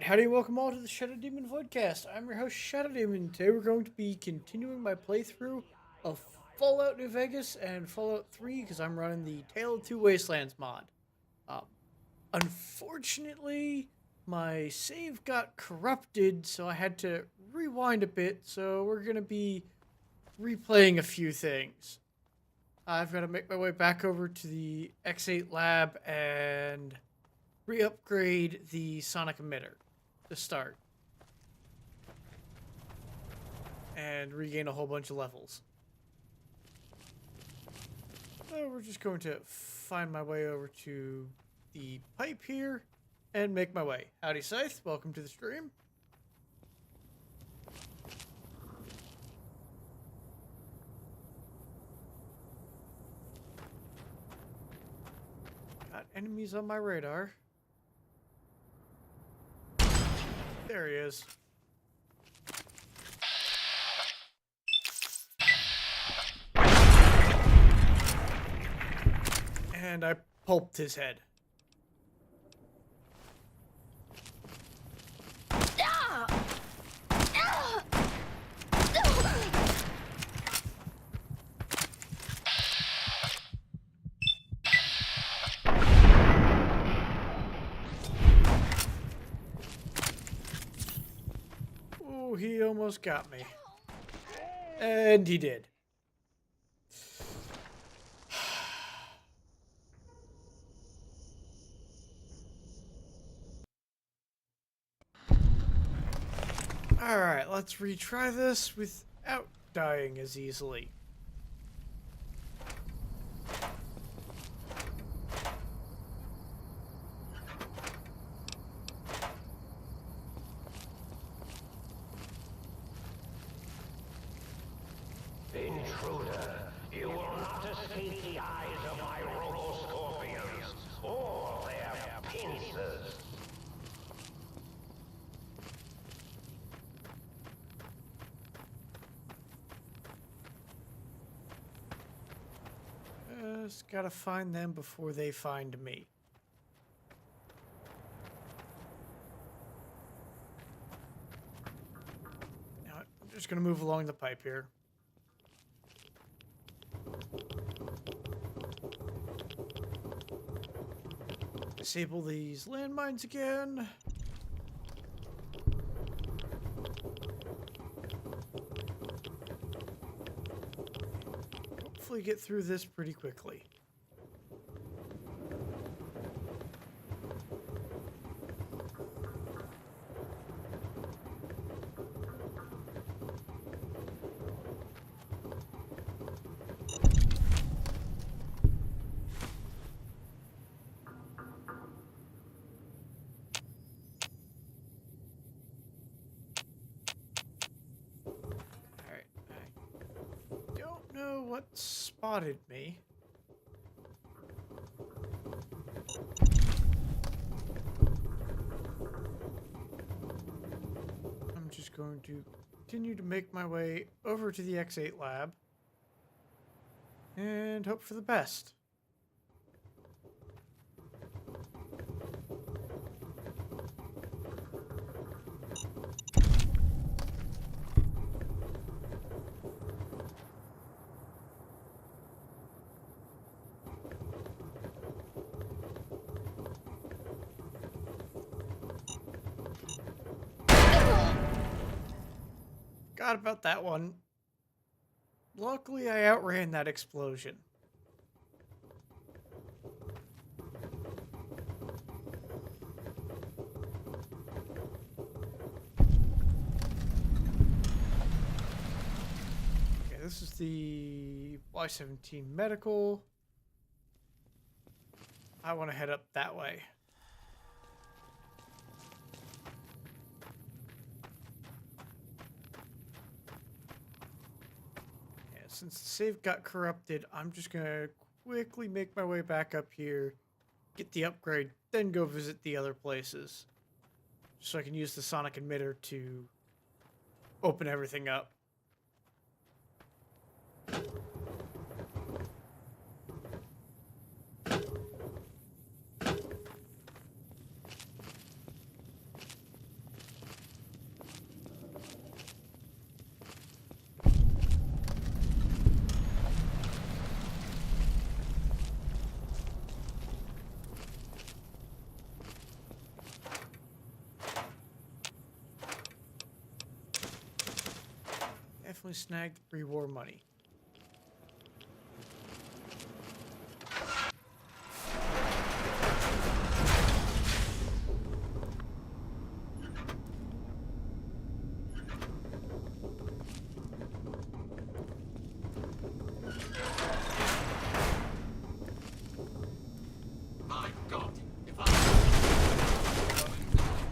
howdy, welcome all to the Shadow Demon Vodcast. I'm your host, Shadow Demon. Today we're going to be continuing my playthrough of Fallout New Vegas and Fallout 3 because I'm running the Tale of Two Wastelands mod. Um, Unfortunately, my save got corrupted, so I had to rewind a bit, so we're going to be replaying a few things. I've got to make my way back over to the X8 lab and re-upgrade the sonic emitter to start and regain a whole bunch of levels. So we're just going to find my way over to the pipe here and make my way. Howdy Scythe, welcome to the stream. Got enemies on my radar. There he is. And I pulped his head. Oh, he almost got me. And he did. Alright, let's retry this without dying as easily. Intruder, you will not escape the eyes of my robo-scorpions or their pincers. Just gotta find them before they find me. Now, I'm just gonna move along the pipe here. Disable these landmines again. Hopefully get through this pretty quickly. Don't know what spotted me. I'm just going to continue to make my way over to the X8 lab and hope for the best. Forgot about that one. Luckily, I outran that explosion. Okay, this is the Y-17 medical. I want to head up that way. Since the save got corrupted, I'm just gonna quickly make my way back up here, get the upgrade, then go visit the other places. So I can use the sonic emitter to open everything up. definitely snag the pre-war money.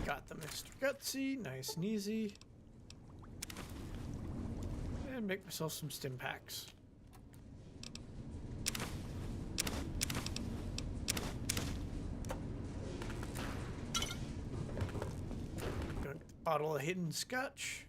Got the Mr. Gutsy, nice and easy. And make myself some stim packs. Got a bottle of hidden scotch.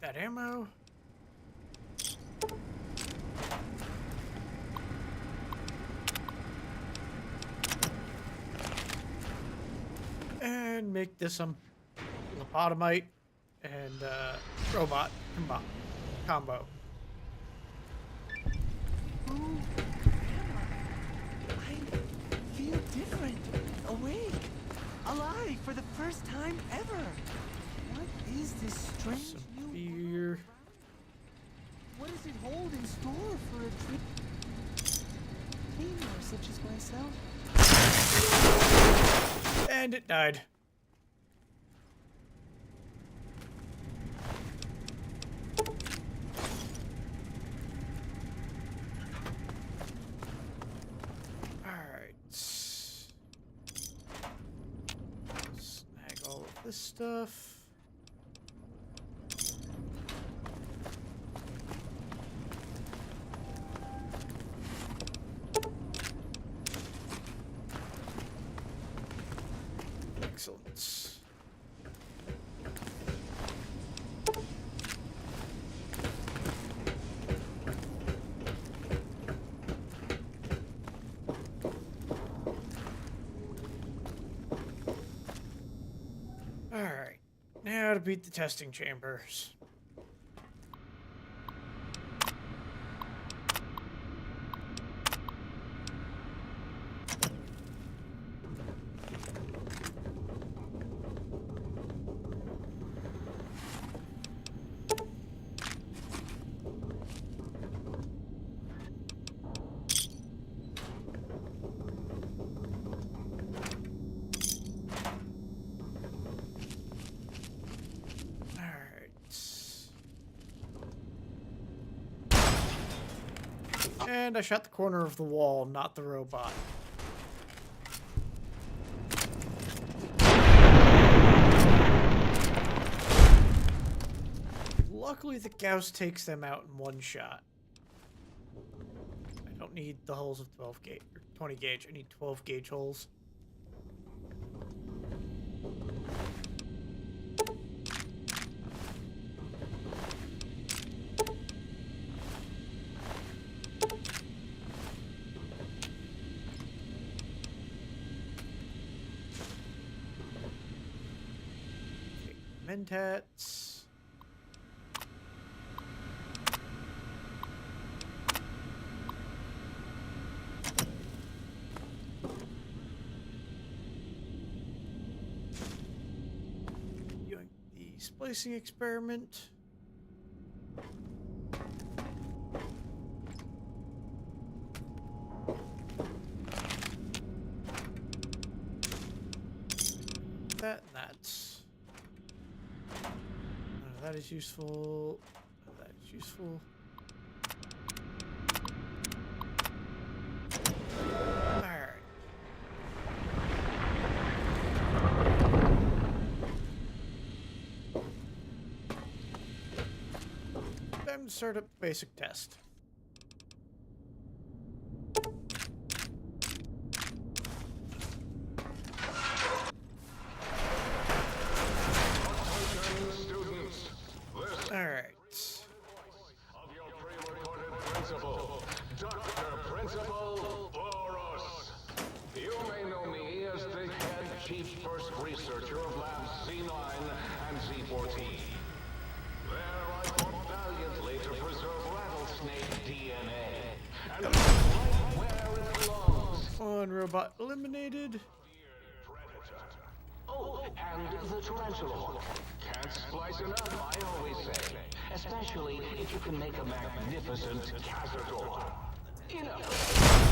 That ammo. And make this some lobotomite and robot combo. Who am I? I feel different, awake, alive for the first time ever. What is this strange Some new beer. world? What does it hold in store for a dreamer such as myself? And it died. Alright. Snag all of this stuff. Excellent. Alright, now to beat the testing chambers. And I shot the corner of the wall, not the robot. Luckily, the Gauss takes them out in one shot. I don't need the holes of 12 gauge or 20 gauge. I need 12 gauge holes. Mentats. Doing the splicing experiment. That and that. That is useful. That is useful. Alright. Time to start up basic test. Alright. chief first researcher of Labs Z9 and Z14. There I fought valiantly to preserve rattlesnake DNA. And put it right where it belongs. One robot eliminated. Oh, and the tarantula hook. Can't splice enough, I always say. Especially if you can make a magnificent cazador. Enough.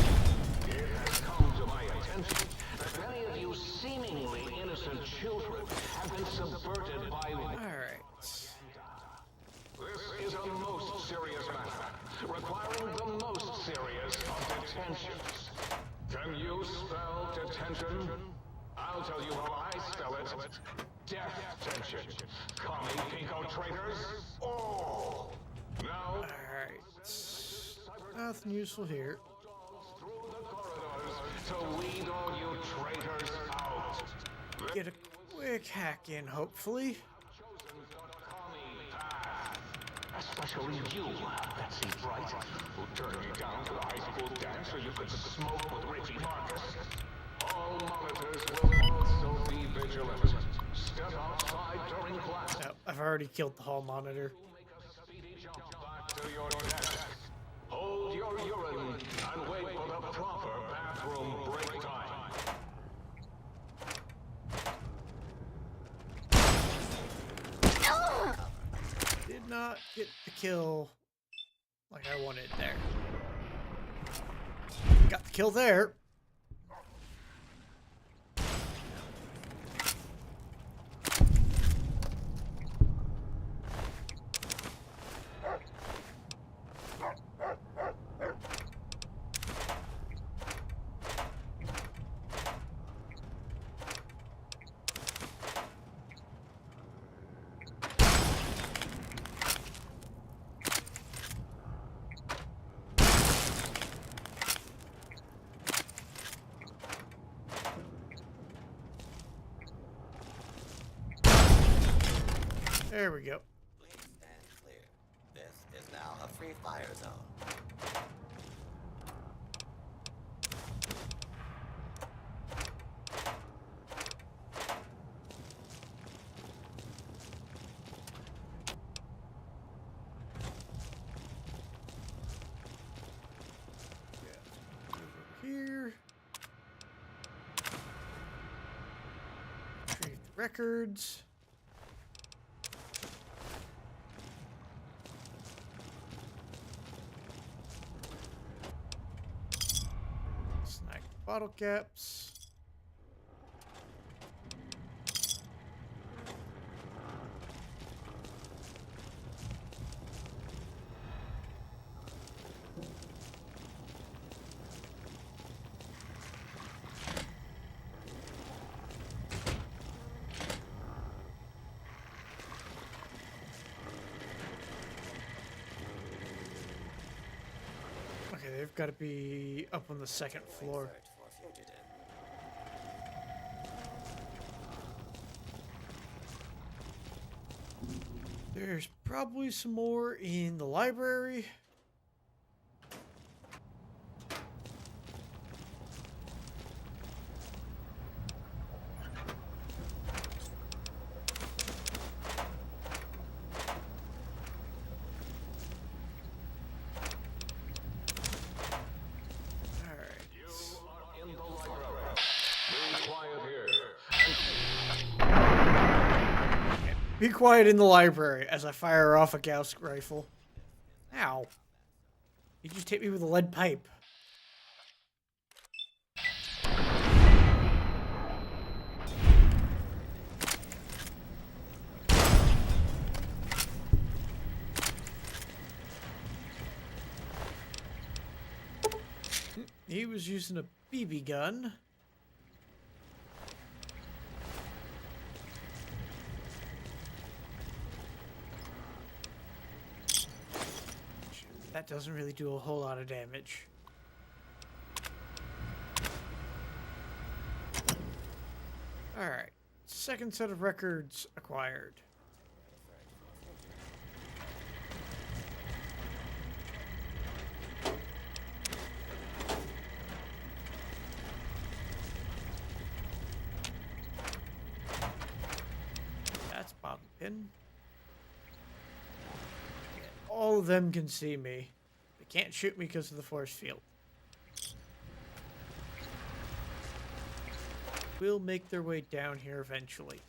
It has come to my attention that many of you seemingly innocent children have been subverted by... Alright. This is a most serious matter, requiring the most serious of detentions. Can you spell detention? I'll tell you how I spell it. Death tension. Commie pinko traitors. Oh! Now... Alright. Nothing useful here. Through the corridors to weed all you traitors out. Get a quick hack in, hopefully. Chosen the commie path. Especially you, Betsy Bright, who turned me down to the high school dance so you could smoke with Richie Marcus. All monitors will also be vigilant. Step outside during class. Oh, I've already killed the hall monitor. Make a speedy jump back to your desk. Hold your urine and wait for the proper bathroom break time. Did not get the kill like I wanted there. Got the kill there. There we go. Please stand clear. This is now a free fire zone. Here. Retrieve the records. Snack the bottle caps. Okay, they've got to be up on the second floor. Search for fugitive. There's probably some more in the library. You are in the library. Be quiet here. Be quiet in the library as I fire off a Gauss rifle. Ow. You just hit me with a lead pipe. He was using a BB gun. That doesn't really do a whole lot of damage. Alright. Second set of records acquired. in. All of them can see me. They can't shoot me because of the force field. Will make their way down here eventually.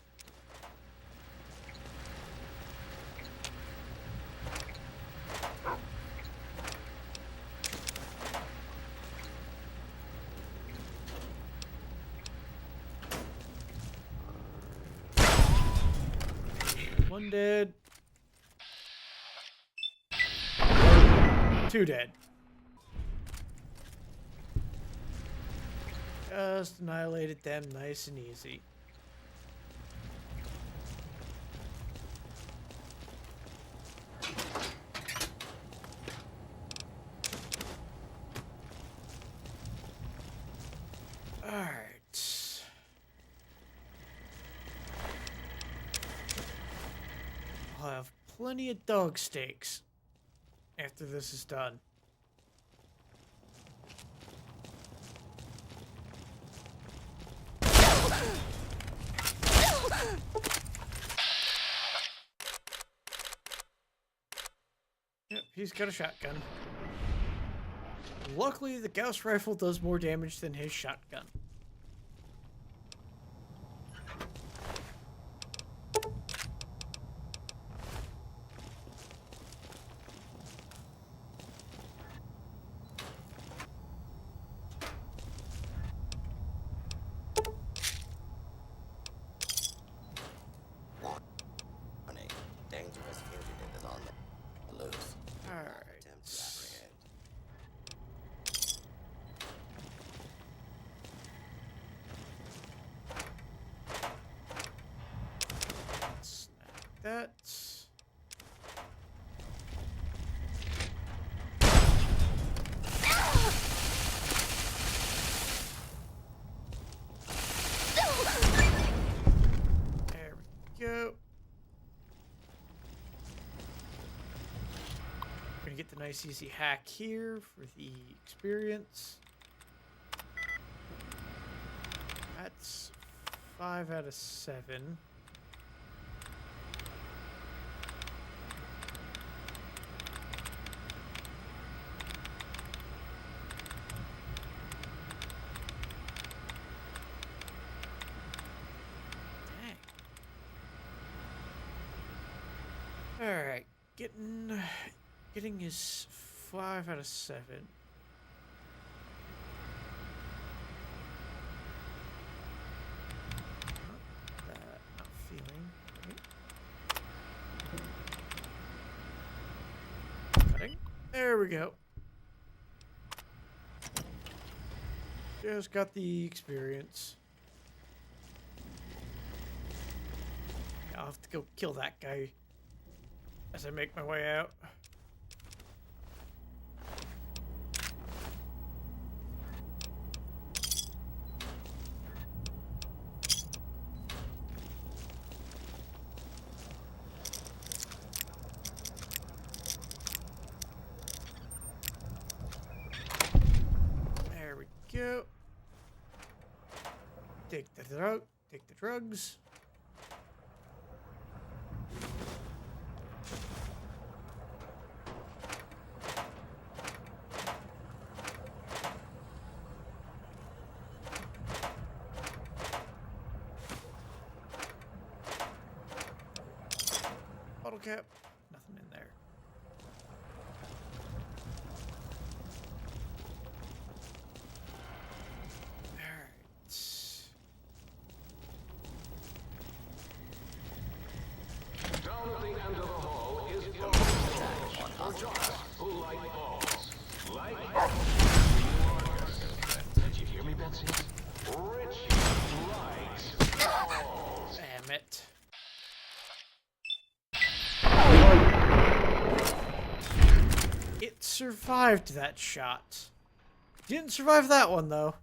One dead. Two dead. Just annihilated them nice and easy. Alright. I'll have plenty of dog steaks after this is done. Yep, he's got a shotgun. Luckily, the Gauss rifle does more damage than his shotgun. Warning. Dangerous fugitive is on the loose. Alright. Attempt to apprehend. Snap that. There we go. Gonna get the nice easy hack here for the experience. That's 5 out of 7. Dang. Alright, getting his 5 out of 7. Not feeling. Right. Cutting. There we go. Just got the experience. I'll have to go kill that guy as I make my way out. There we go. Take the drugs. Bottle cap. Nothing in there. Down at the end of the hall is balls, or jocks who like balls. Like Marcus. Did you hear me, Betsy? Richie likes balls. Damn it. It survived that shot. Didn't survive that one, though.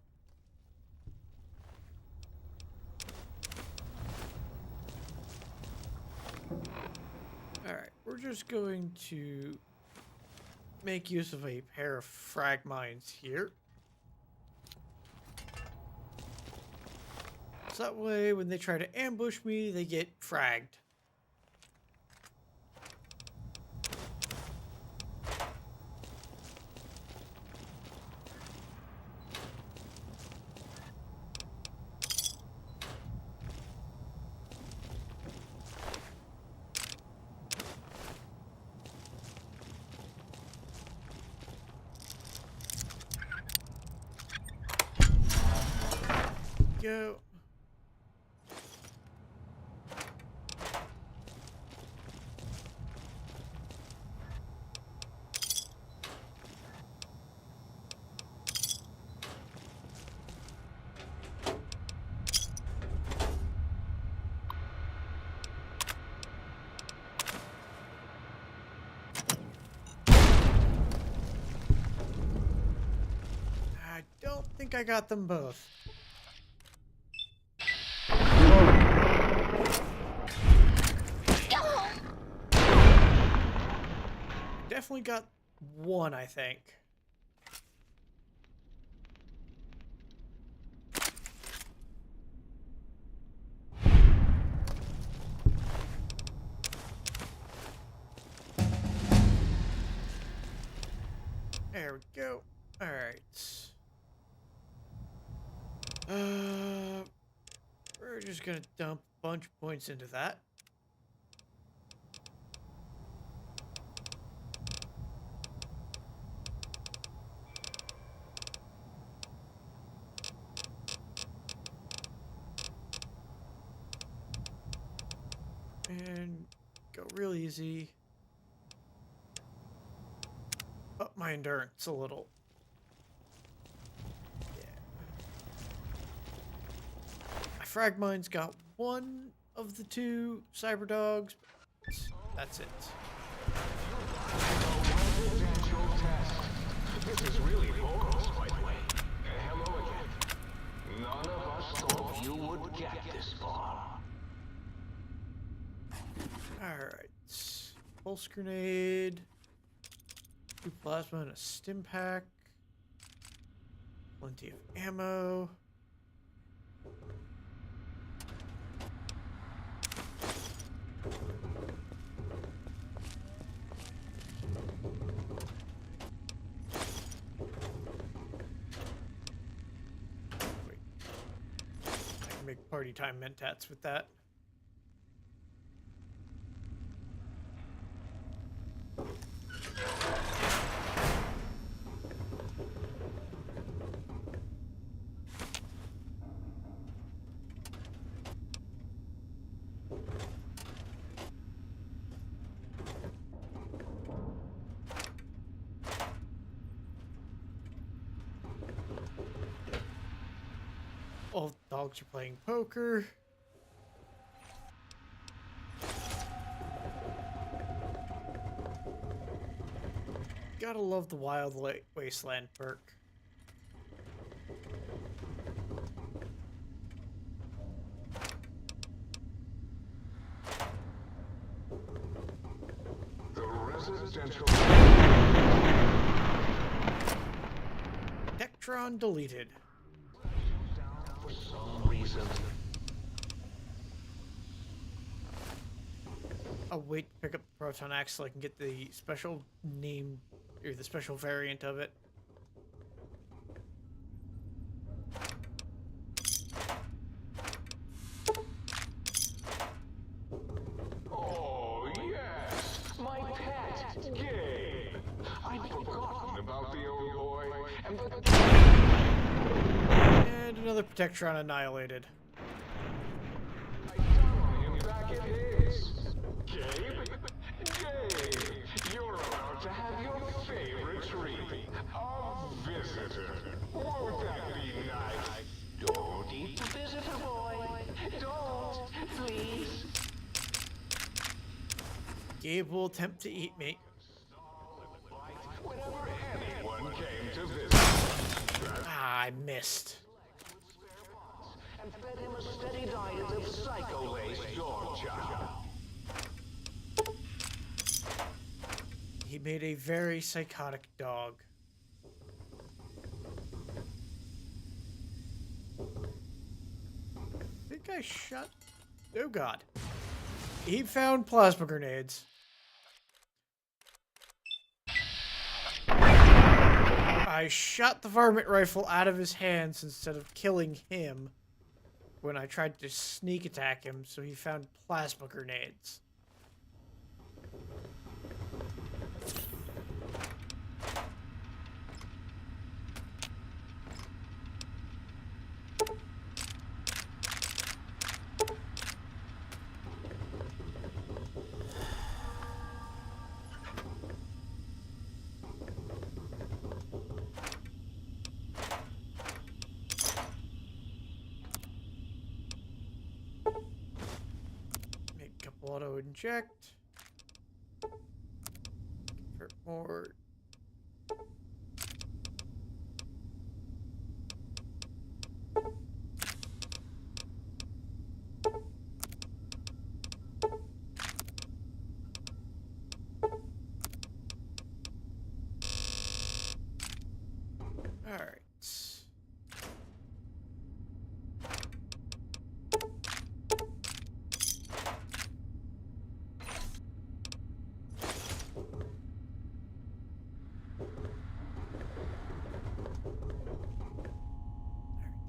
Alright, we're just going to make use of a pair of frag mines here. So that way, when they try to ambush me, they get fragged. go. I don't think I got them both. Definitely got one, I think. There we go. All right. We're just gonna dump a bunch of points into that. And go real easy. Up my endurance a little. Yeah. My frag mine's got one of the two cyber dogs. But that's it. Residential test. This is really Boros, by the way. Hello again. None of us thought you would get this far. Alright. Pulse grenade. 2 plasma and a stim pack. Plenty of ammo. Wait. I can make party time mentats with that. All the dogs are playing poker. Gotta love the Wild Wasteland perk. The residential... Tectron deleted. For some reason. I'll wait to pick up the Proton Axe so I can get the special name, or the special variant of it. Oh, yes! My pet, Gabe! I'd forgotten about the old boy, and the... And another Protectron annihilated. I found him back at his. Gabe? Gabe! You're about to have your favorite treat. A visitor. Won't that be nice? Don't eat the visitor, boy. Don't, please. Gabe will attempt to eat me. Whenever anyone came to visit. Ah, I missed. And fed him a steady diet of psycho-laced dog chow. He made a very psychotic dog. I think I shot... Oh god. He found plasma grenades. I shot the varmint rifle out of his hands instead of killing him when I tried to sneak attack him, so he found plasma grenades. Auto inject. Convert more. All right.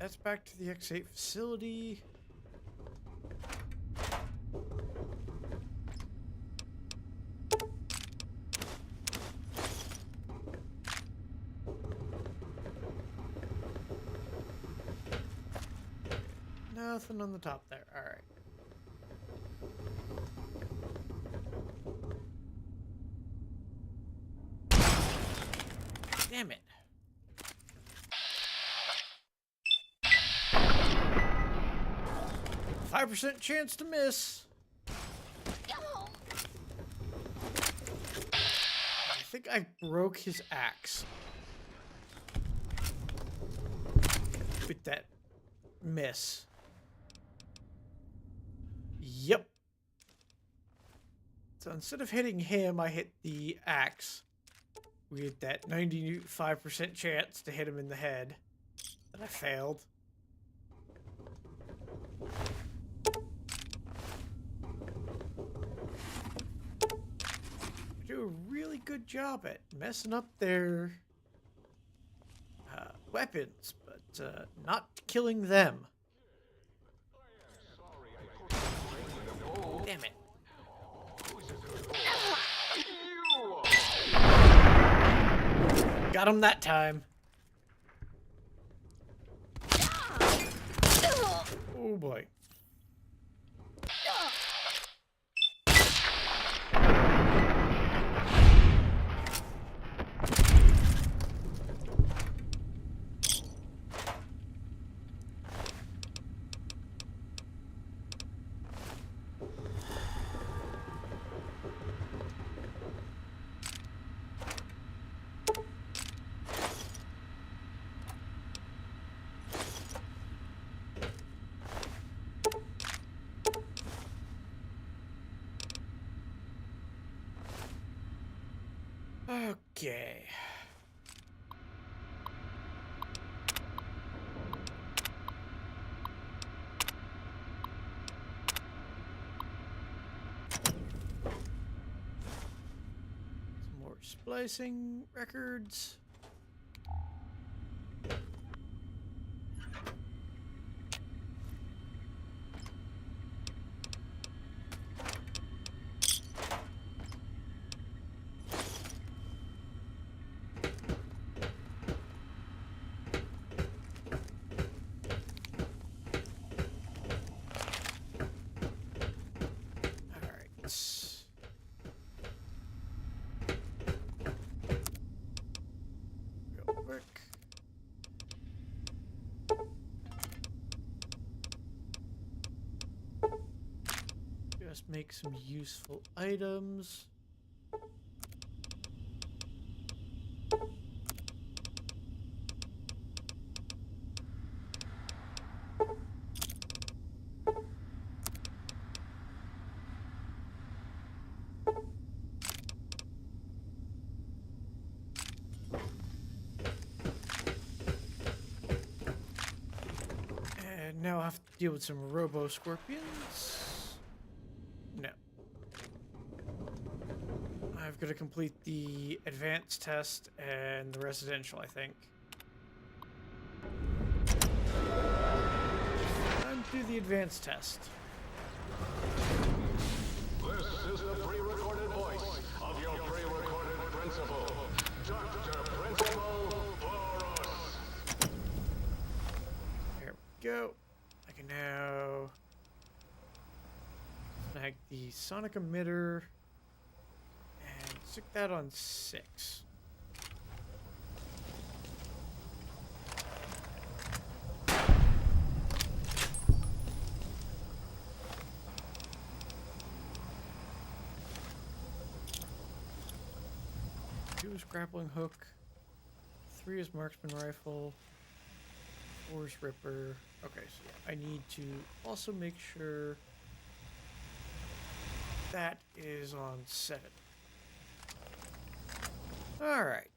That's back to the X8 facility. Nothing on the top there. All right. Damn it. Five % chance to miss. I think I broke his axe with that miss. Yep. So instead of hitting him, I hit the axe. We had that 95% chance to hit him in the head. And I failed. I do a really good job at messing up their weapons, but not killing them. Damn it. Got him that time. Oh boy. Okay. Some more splicing records. Real quick. Just make some useful items. And now I have to deal with some robo scorpions. No. I've got to complete the advanced test and the residential, I think. Time to do the advanced test. This is the pre-recorded voice of your pre-recorded principal, Dr. Principal Boros. There we go. I can now snag the sonic emitter and stick that on 6. 2 is grappling hook. 3 is marksman rifle. 4 is ripper. Okay, so yeah, I need to also make sure that is on 7. Alright.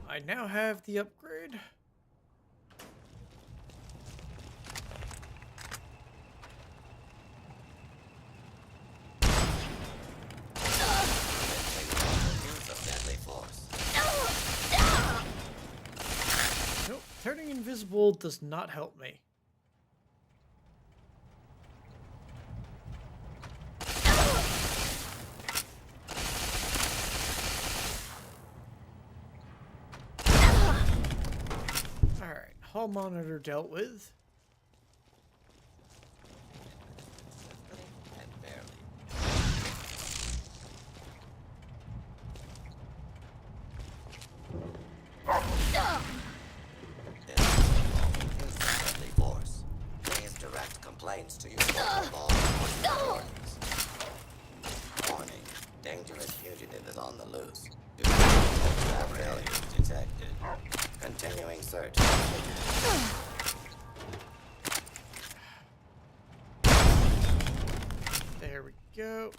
I now have the upgrade. Use of deadly force. Nope, turning invisible does not help me. Alright, hall monitor dealt with. And barely. Use of deadly force. Please direct complaints to your local authorities. Warning. Dangerous fugitive is on the loose. Do not have failures detected. Continuing search. There we go.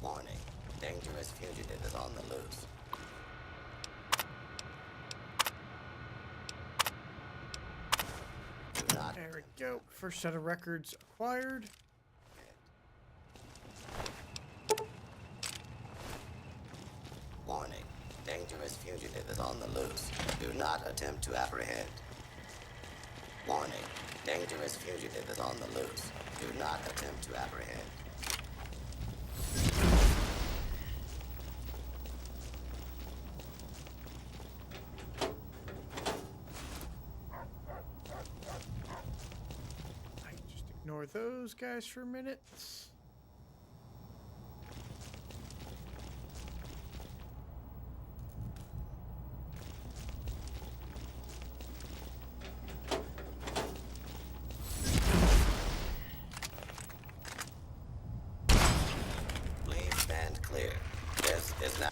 Warning. Dangerous fugitive is on the loose. Do not There we go. First set of records acquired. Warning. Dangerous fugitive is on the loose. Do not attempt to apprehend. Warning. Dangerous fugitive is on the loose. Do not attempt to apprehend. I can just ignore those guys for a minute. Please stand clear. This is now.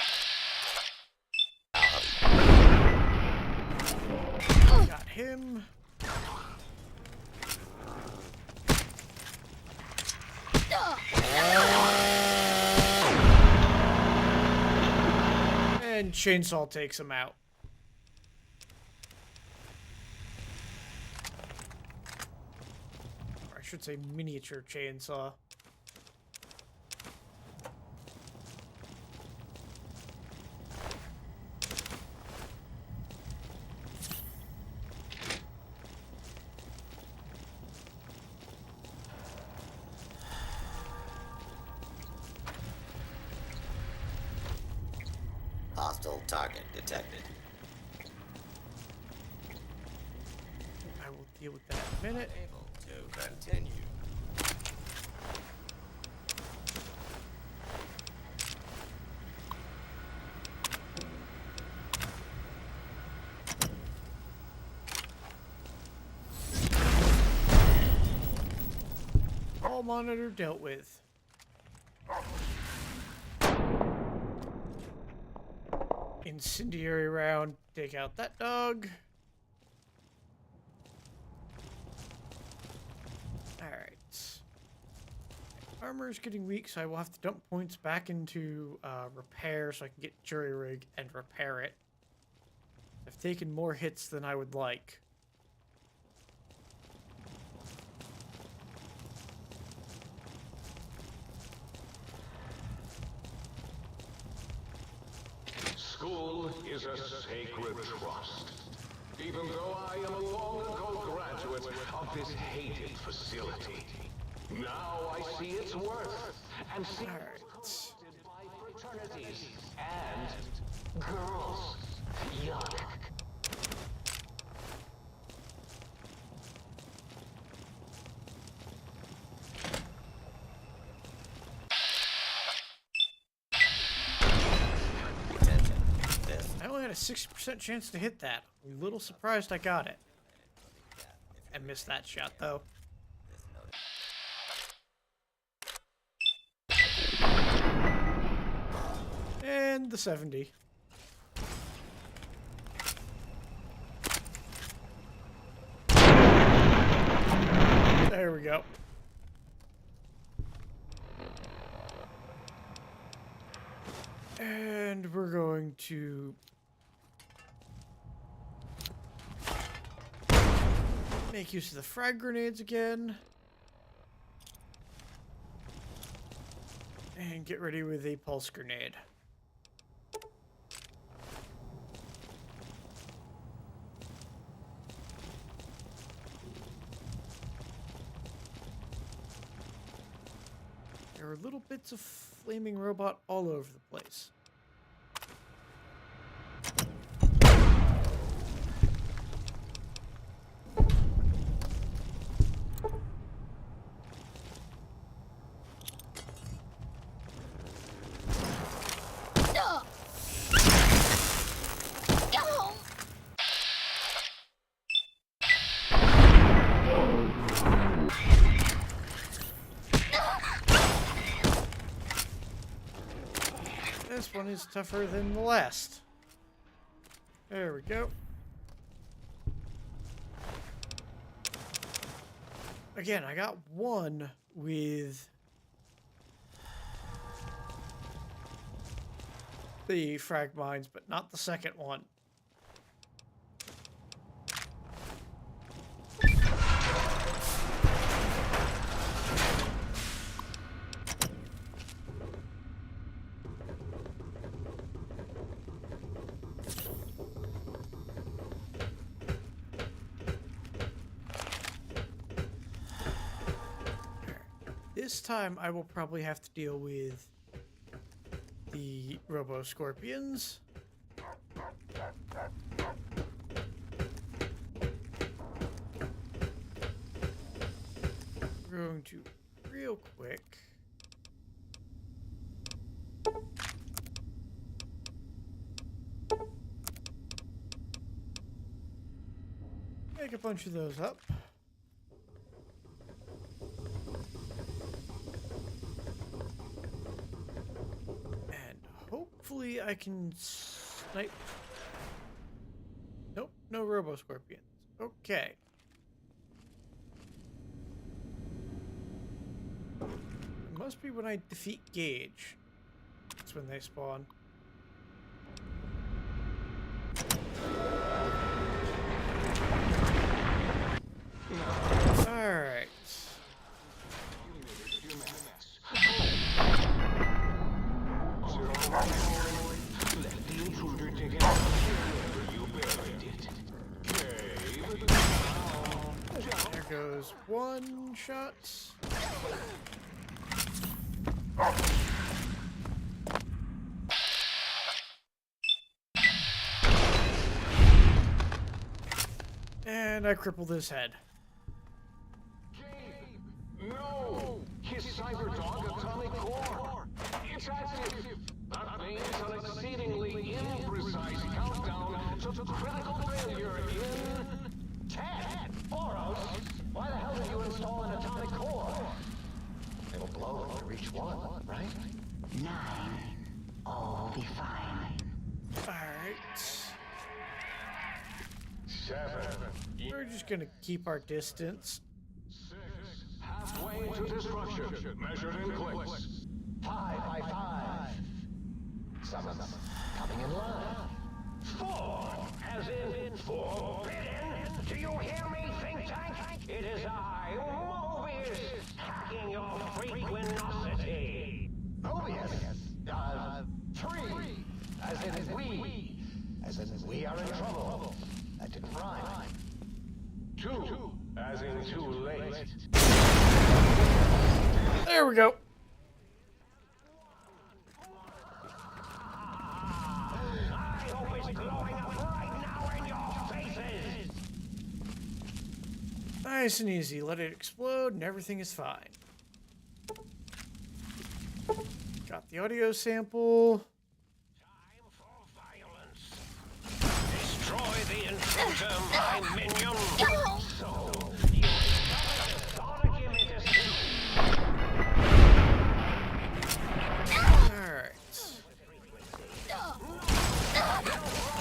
Got him. And chainsaw takes him out. Or I should say miniature chainsaw. Hostile target detected. I will deal with that in a minute. Able to continue. Hall monitor dealt with. Incendiary round. Take out that dog. Alright. Armor is getting weak, so I will have to dump points back into repair so I can get jury rig and repair it. I've taken more hits than I would like. School is a sacred trust. Even though I am a long-ago graduate of this hated facility. Now I see its worth and see it's corrupted by fraternities and girls. Yuck. a 60% chance to hit that. I'm a little surprised I got it. I missed that shot, though. And the 70. There we go. And we're going to make use of the frag grenades again. And get ready with a pulse grenade. There are little bits of flaming robot all over the place. This one is tougher than the last. There we go. Again, I got one with the frag mines, but not the second one. This time I will probably have to deal with the Robo Scorpions. We're going to real quick make a bunch of those up. Hopefully I can snipe. Nope, no Robo Scorpions. Okay. It must be when I defeat Gage. That's when they spawn. Alright. Let the intruder dig out wherever you buried it. There goes one shot. And I crippled his head. No! His cyber dog atomic core! It's active! That means an exceedingly imprecise countdown to critical failure in 10. Boros, why the hell did you install an atomic core? It'll blow when you reach 1, right? 9. All be fine. Alright. 7. We're just gonna keep our distance. 6. Halfway to destruction, measured in clicks. 5 by 5. Summons coming in line. 4, as in forbidden. Do you hear me, think tank? It is I, Mobius, hacking your frequenosity. Mobius? 3, as in we. As in we are in trouble. That didn't rhyme. 2, as in too late. There we go. I hope it's glowing up right now in your faces. Nice and easy. Let it explode and everything is fine. Got the audio sample. Time for violence. enter my minion. So, you discovered the sonic emitter Alright.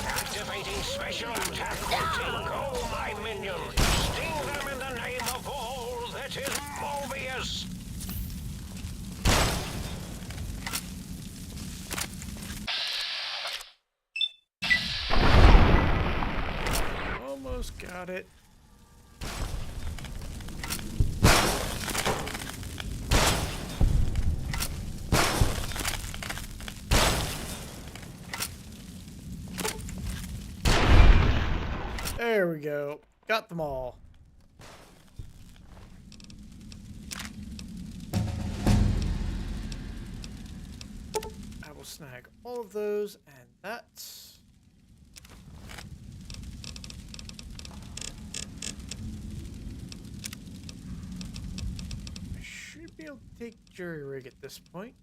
activating special attack routine. Go, my minion. Sting them in the name of all that is Mobius. Almost got it. There we go. Got them all. I will snag all of those, and that's... I should be able to take jury rig at this point.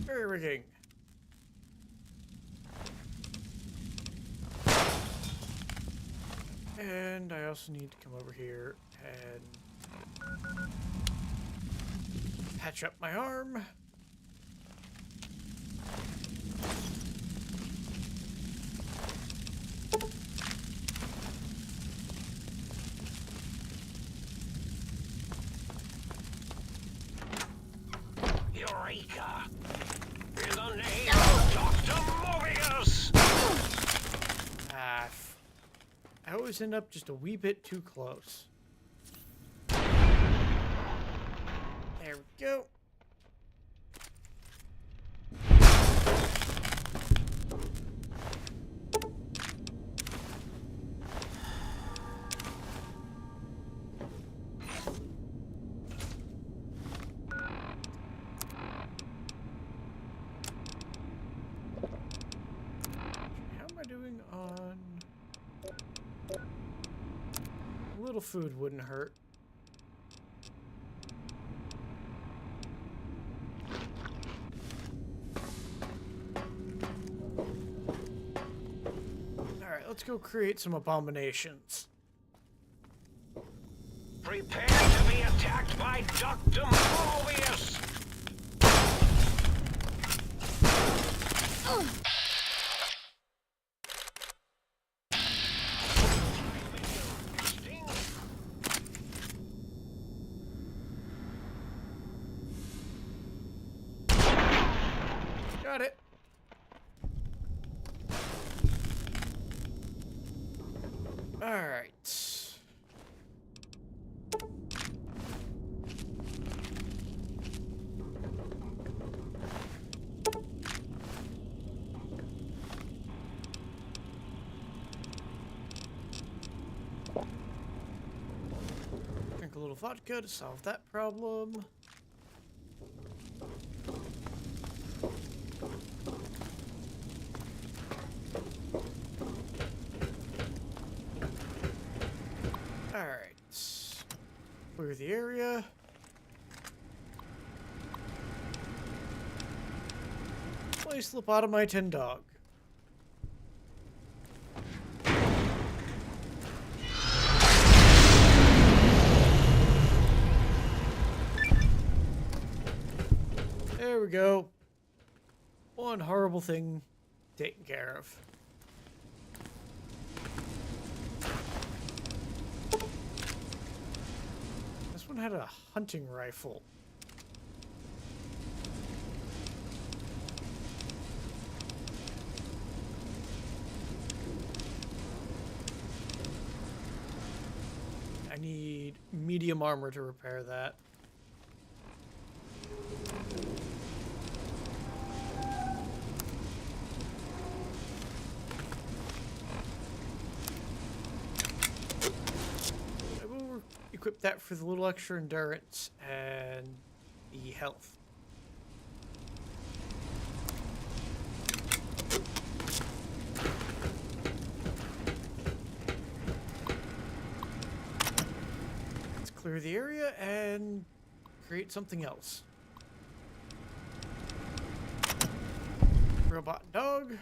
Jury rigging. And I also need to come over here and patch up my arm. Eureka! In the name of Dr. Mobius! Ah, I always end up just a wee bit too close. There we go. How am I doing on... A little food wouldn't hurt. Alright, let's go create some abominations. Prepare to be attacked by Dr. Mobius! Got it. All right. Drink a little vodka to solve that problem. Alright. Clear the area. Place lobotomite dog. There we go. One horrible thing taken care of. This one had a hunting rifle. I need medium armor to repair that. I will equip that for the little extra endurance and the health. Let's clear the area and create something else. robot and dog.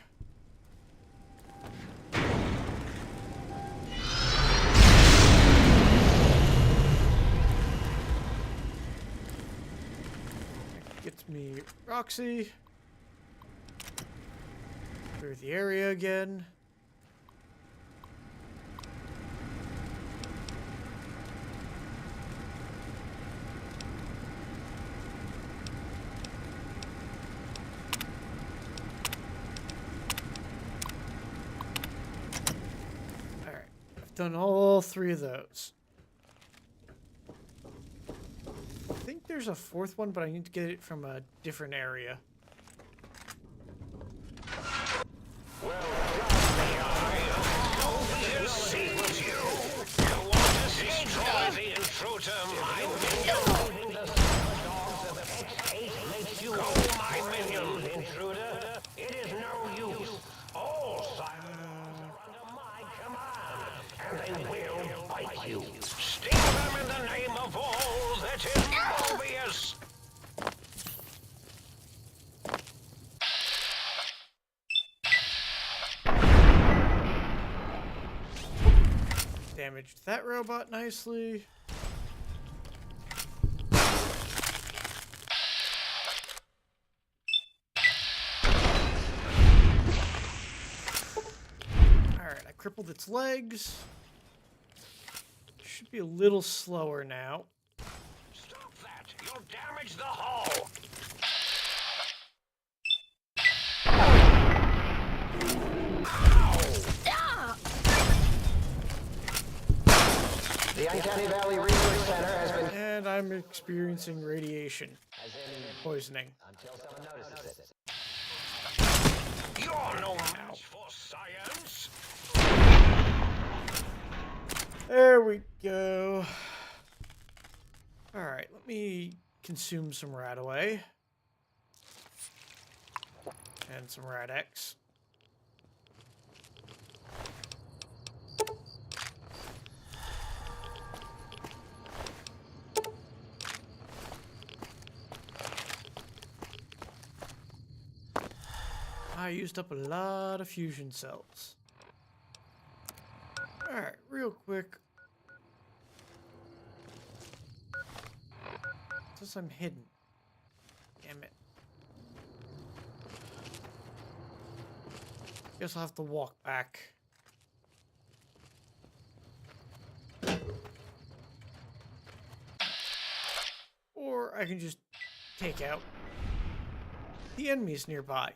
Gets me Roxy. Clear the area again. Alright, I've done all 3 of those. I think there's a 4th one, but I need to get it from a different area. Sting them in the name of all that is obvious. Damaged that robot nicely. Alright, I crippled its legs. Should be a little slower now. Stop that! You'll damage the hull. The Uncanny Valley Research Center has been... And I'm experiencing radiation poisoning. Until someone notices it. You're no match for science. There we go. Alright, let me consume some Radaway. And some Rad-X. I used up a lot of fusion cells. Alright, real quick. Since I'm hidden. Damn it. Guess I'll have to walk back. Or I can just take out the enemies nearby.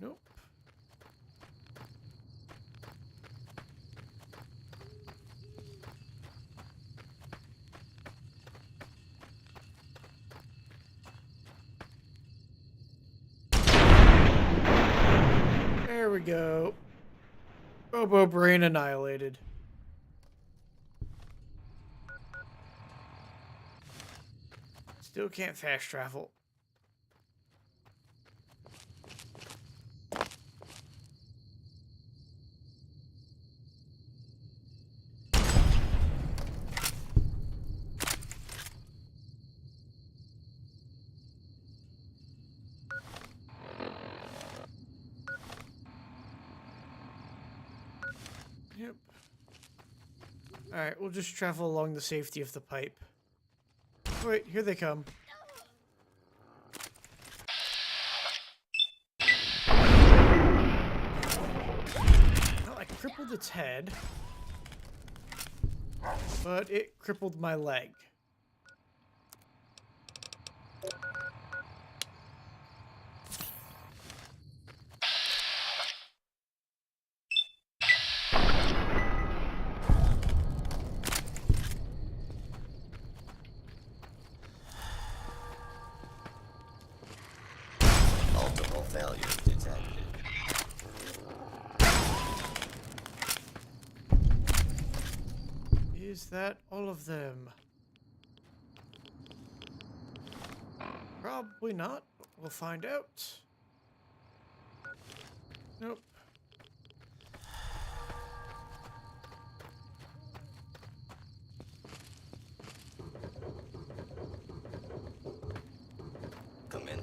Nope. There we go. Robo brain annihilated. Still can't fast travel. Yep. Alright, we'll just travel along the safety of the pipe. Wait, here they come. Well, I crippled its head, but it crippled my leg. Multiple failures detected. Is that all of them? Probably not. But we'll find out. Nope.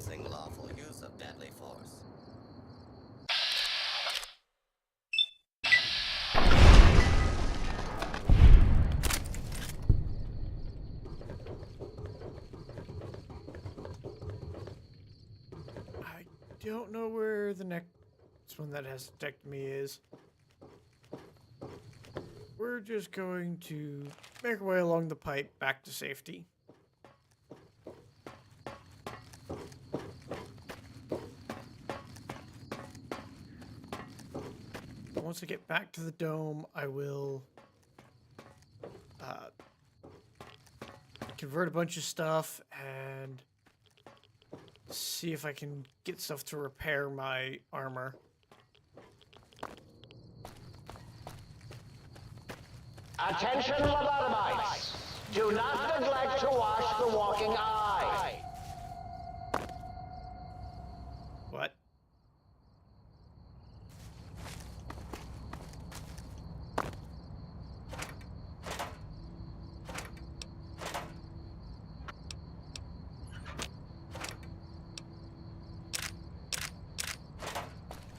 Commencing lawful use of deadly force. I don't know where the next one that has detected me is. We're just going to make our way along the pipe back to safety. Once I get back to the dome, I will convert a bunch of stuff and see if I can get stuff to repair my armor. Attention, lobotomites! Do not neglect to wash the walking eye! What?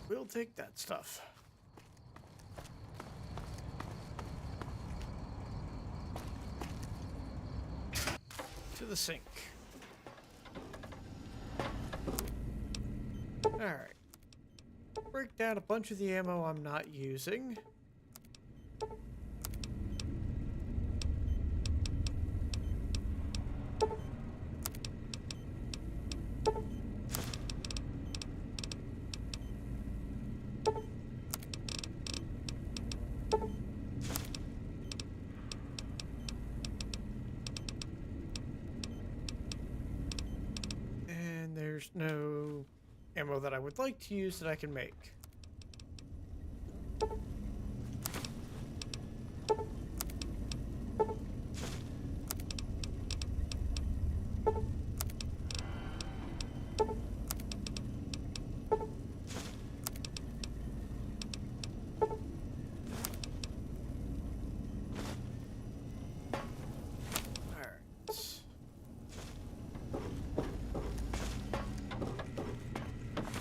We'll take that stuff. To the sink. Alright. Break down a bunch of the ammo I'm not using. And there's no ammo that I would like to use that I can make.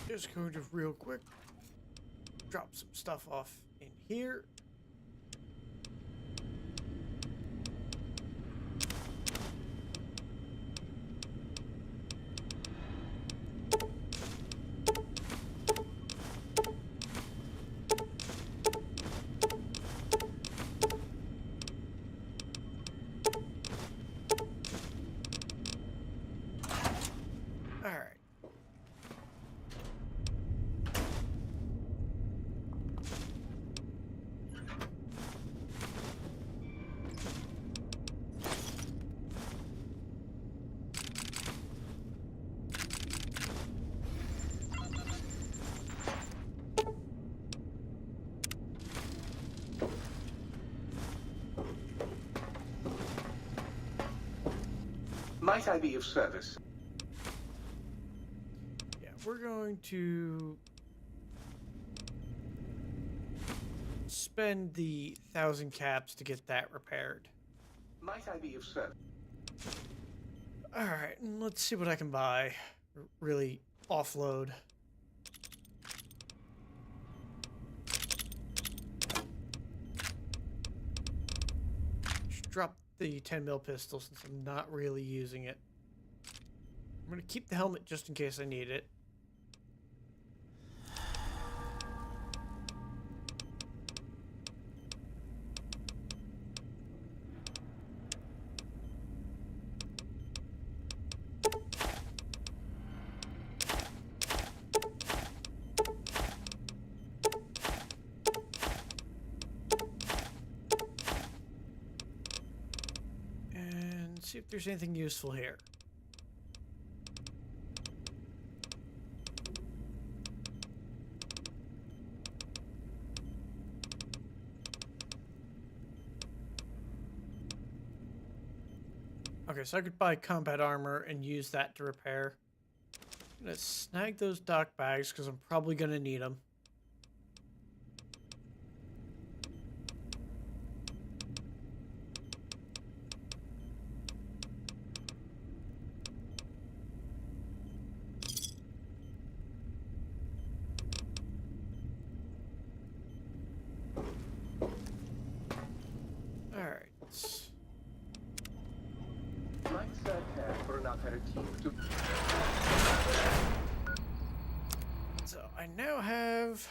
Just going to real quick drop some stuff off in here. All right. Might I be of service? Yeah, we're going to spend the 1,000 caps to get that repaired. Might I be of service? All right, and let's see what I can buy. Really offload. Just drop the 10mm pistol since I'm not really using it. I'm gonna keep the helmet just in case I need it. And see if there's anything useful here. Okay, so I could buy combat armor and use that to repair. I'm gonna snag those dock bags because I'm probably gonna need them. Might sad have for an aperitif to... So I now have...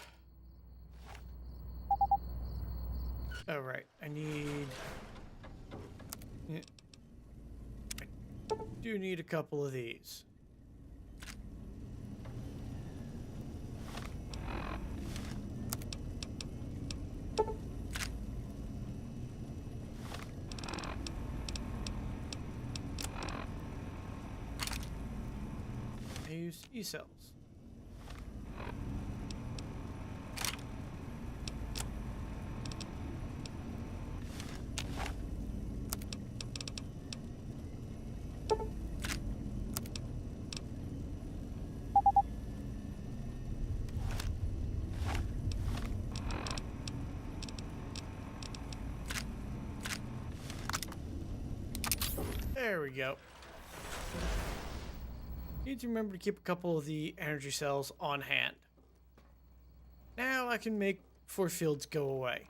Oh, right. I need... Yeah. I do need a couple of these. I used E-cells. There we go. Need to remember to keep a couple of the energy cells on hand. Now I can make force fields go away.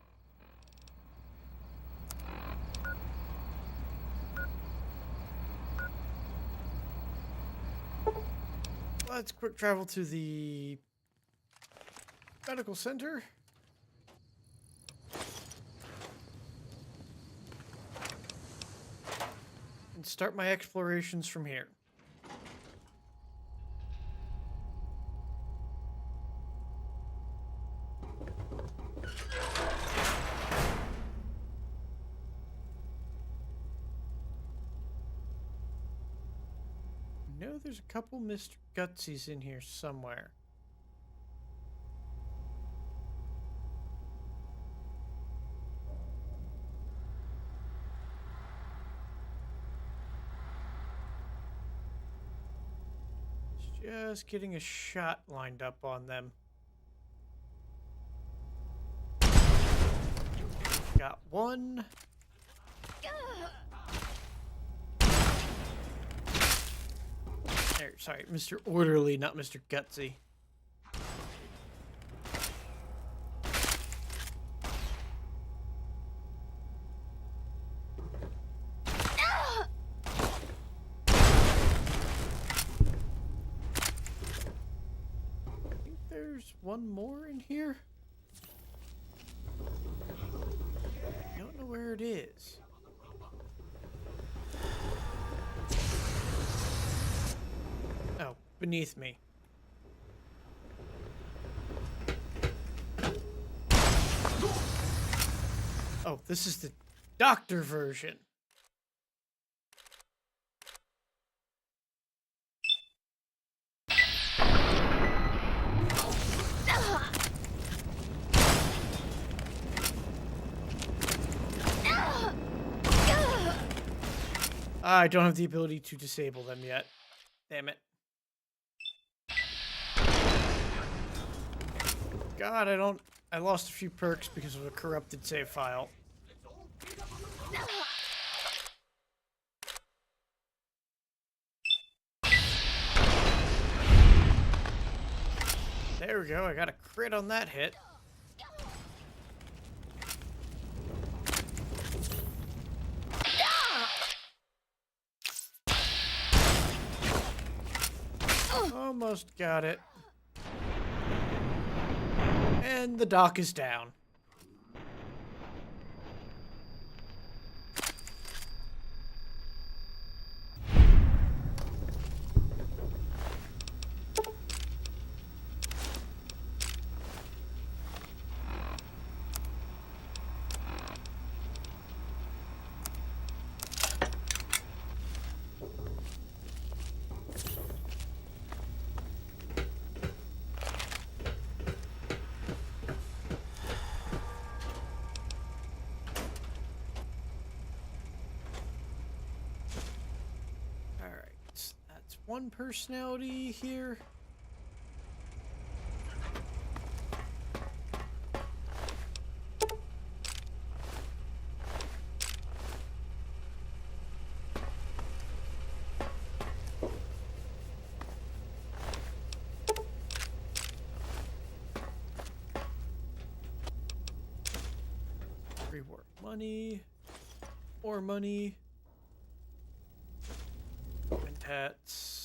Let's quick travel to the medical center. And start my explorations from here. I know there's a couple Mr. Gutsies in here somewhere. Just getting a shot lined up on them. Got one. There, sorry, Mr. Orderly, not Mr. Gutsy. I think there's one more in here. I don't know where it is. Oh, beneath me. Oh, this is the doctor version. I don't have the ability to disable them yet. Damn it. God, I lost a few perks because of a corrupted save file. There we go, I got a crit on that hit. Almost got it. And the dock is down. One personality here. Reward money. more money. And hats.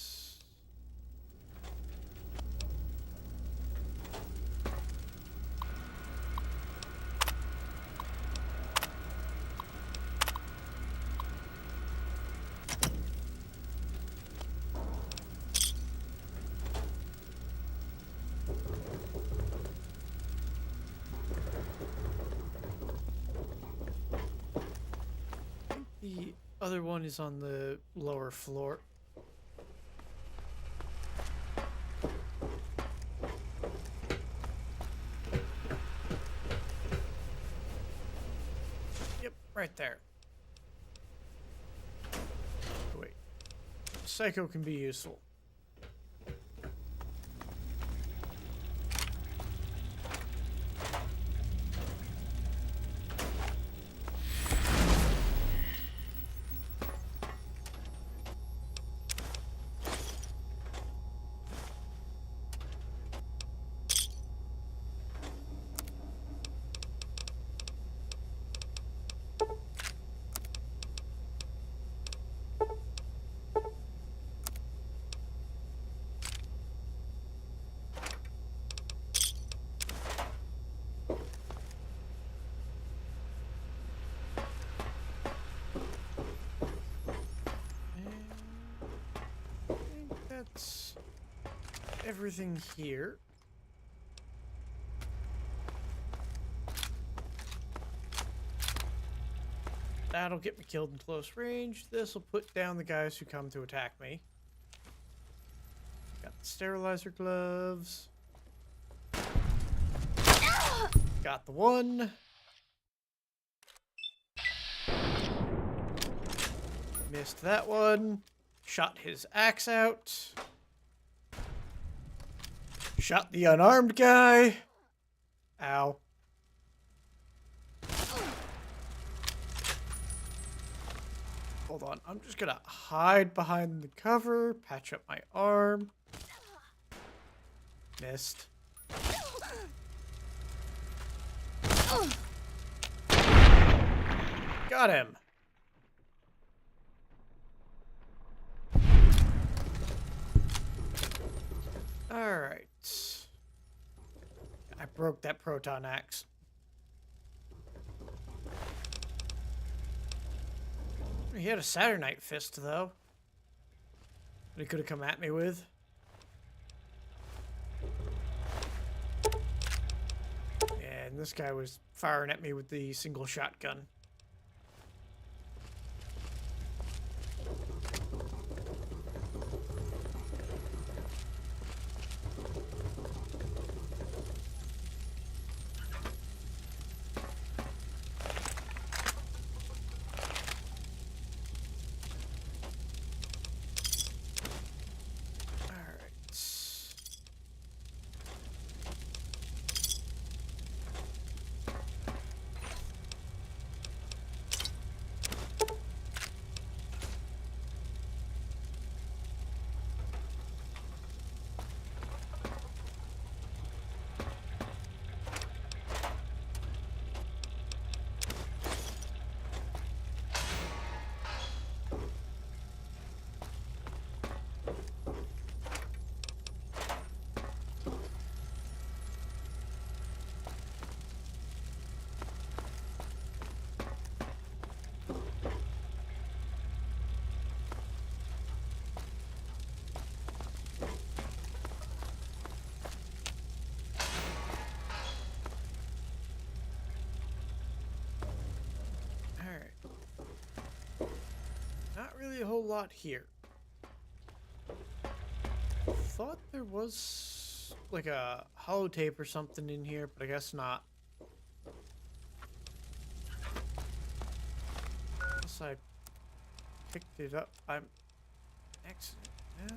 The other one is on the lower floor. Yep, right there. Wait. Psycho can be useful. I think that's everything here. That'll get me killed in close range. This will put down the guys who come to attack me. Got the sterilizer gloves. Got the one. Missed that one. Shot his axe out. Shot the unarmed guy. Ow. Hold on, I'm just gonna hide behind the cover, patch up my arm. Missed. Got him. Alright. I broke that proton axe. He had a Saturnite fist, though. That he could have come at me with. And this guy was firing at me with the single shotgun. A whole lot here. Thought there was like a holotape or something in here, but I guess not. Unless I picked it up by accident. No.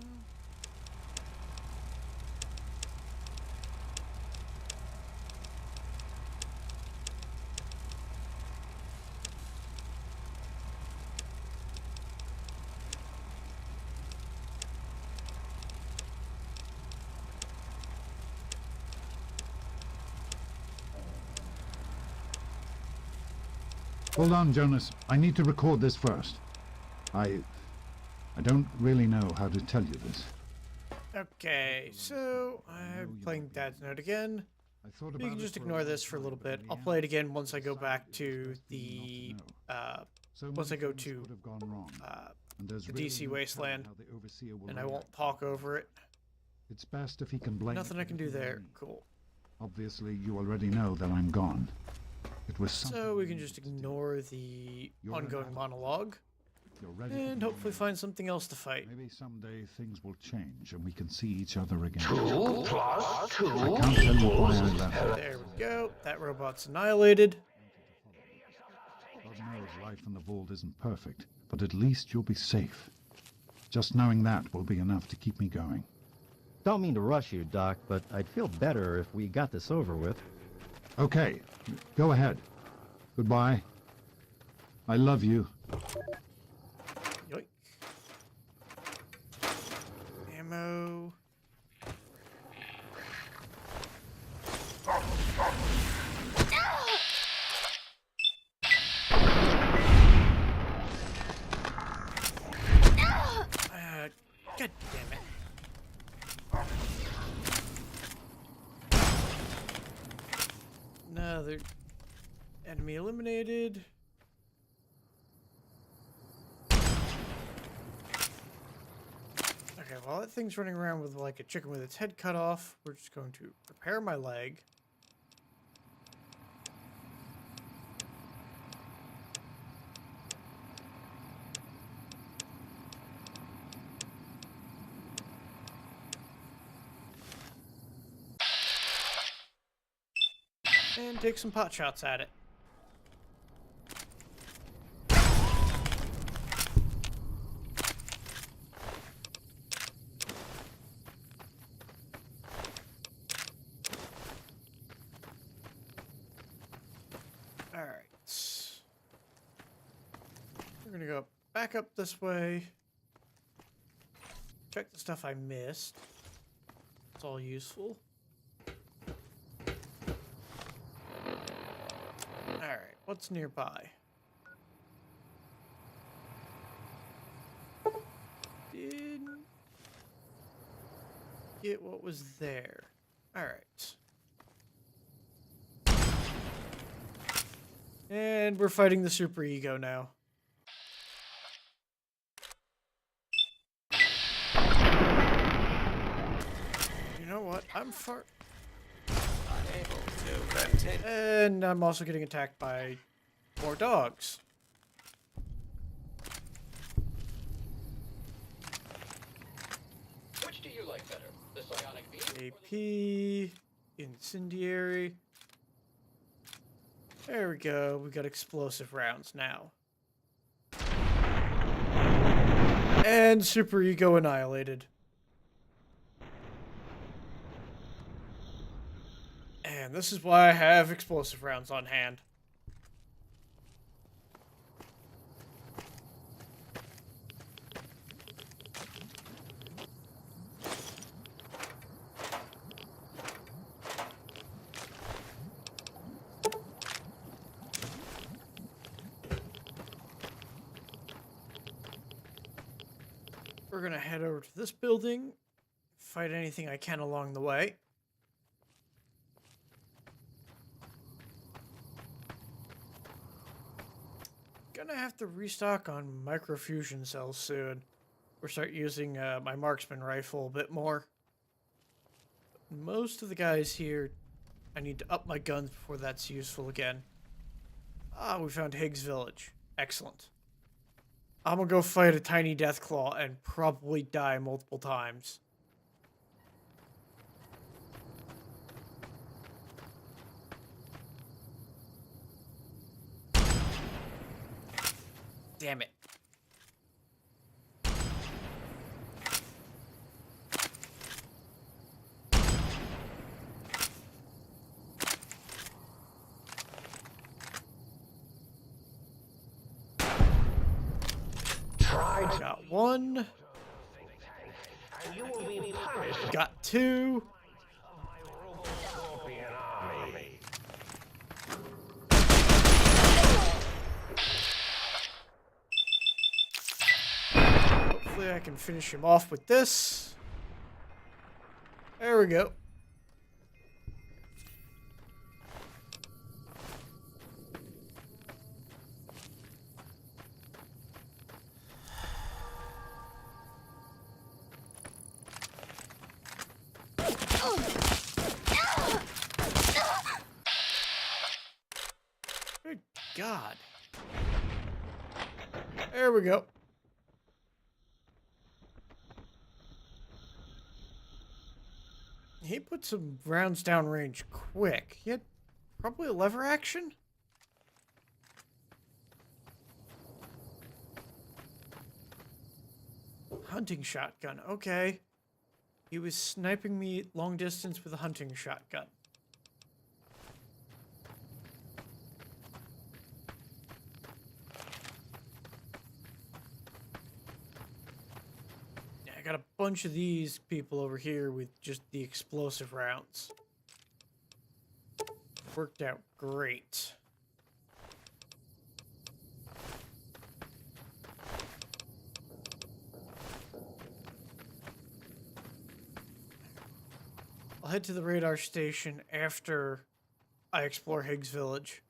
Hold on, Jonas. I need to record this first. I don't really know how to tell you this. Okay, so I'm playing Dad's Note again. I thought You about can it just for a ignore long this for a time, little but in bit. the I'll end, play it again once I go decided back it to was best for you the not to know. So once I many go things to could have gone wrong, and there's the really DC no telling Wasteland, how the Overseer will and I react won't to talk it. over it. It's best if he can blame Nothing I can do everything on there. me. Cool. Obviously, you already know that I'm gone. It was something So we I can needed just to do. ignore the You're an ongoing adult. monologue You're ready for and the hopefully unknown. find something else to fight. Maybe someday things will change and we can see each other again. 2 plus 2 I can't tell you why I left. There we go. That robot's annihilated. God knows life in the vault isn't perfect, but at least you'll be safe. Just knowing that will be enough to keep me going. Don't mean to rush you, Doc, but I'd feel better if we got this over with. Okay, go ahead. Goodbye. I love you. Yoink. Ammo. God damn it. Another enemy eliminated. Okay, while that thing's running around with like a chicken with its head cut off, we're just going to repair my leg. And take some pot shots at it. Alright. We're gonna go back up this way. Check the stuff I missed. It's all useful. Alright, what's nearby? Didn't get what was there. Alright. And we're fighting the super ego now. You know what? I'm far... Unable to continue. And I'm also getting attacked by more dogs. Which do you like better, the psionic beam or the... AP, incendiary. There we go. We got explosive rounds now. And super ego annihilated. And this is why I have explosive rounds on hand. We're gonna head over to this building, fight anything I can along the way. Gonna have to restock on microfusion cells soon, or start using my marksman rifle a bit more. Most of the guys here, I need to up my guns before that's useful again. Ah, we found Higgs Village. Excellent. I'm gonna go fight a tiny Deathclaw and probably die multiple times. Damn it. Got one. And you will be punished Got two. by my Robo-Scorpion army. Hopefully I can finish him off with this. There we go. Good God. There we go. He put some rounds down range quick. He had probably a lever action? Hunting shotgun. Okay. He was sniping me long distance with a hunting shotgun. Yeah, I got a bunch of these people over here with just the explosive rounds. Worked out great. I'll head to the radar station after I explore Higgs Village.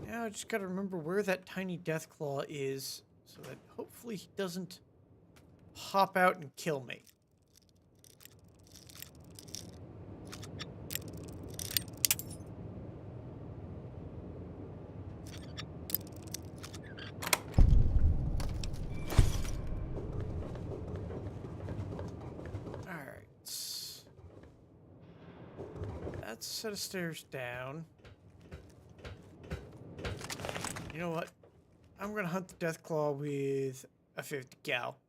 Now I just gotta remember where that tiny Deathclaw is, so that hopefully he doesn't hop out and kill me. Alright. That's a set of stairs down. You know what? I'm gonna hunt the Deathclaw with a 50 cal.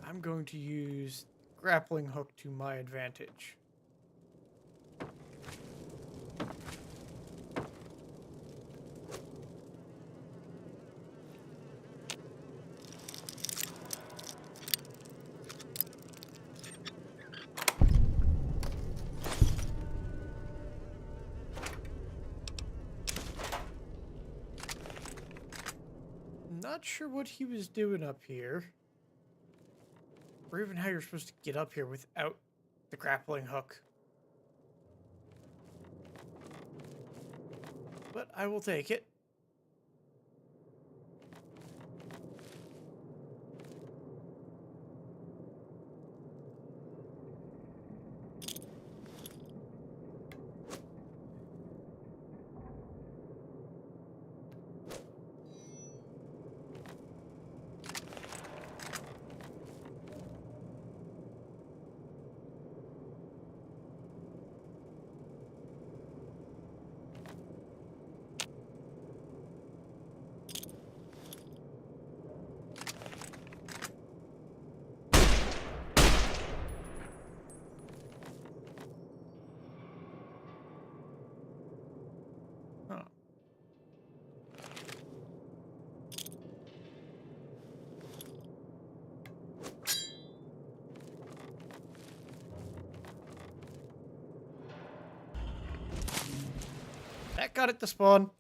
I'm going to use grappling hook to my advantage. Not sure what he was doing up here, or even how you're supposed to get up here without the grappling hook. But I will take it. Huh. That got it to spawn.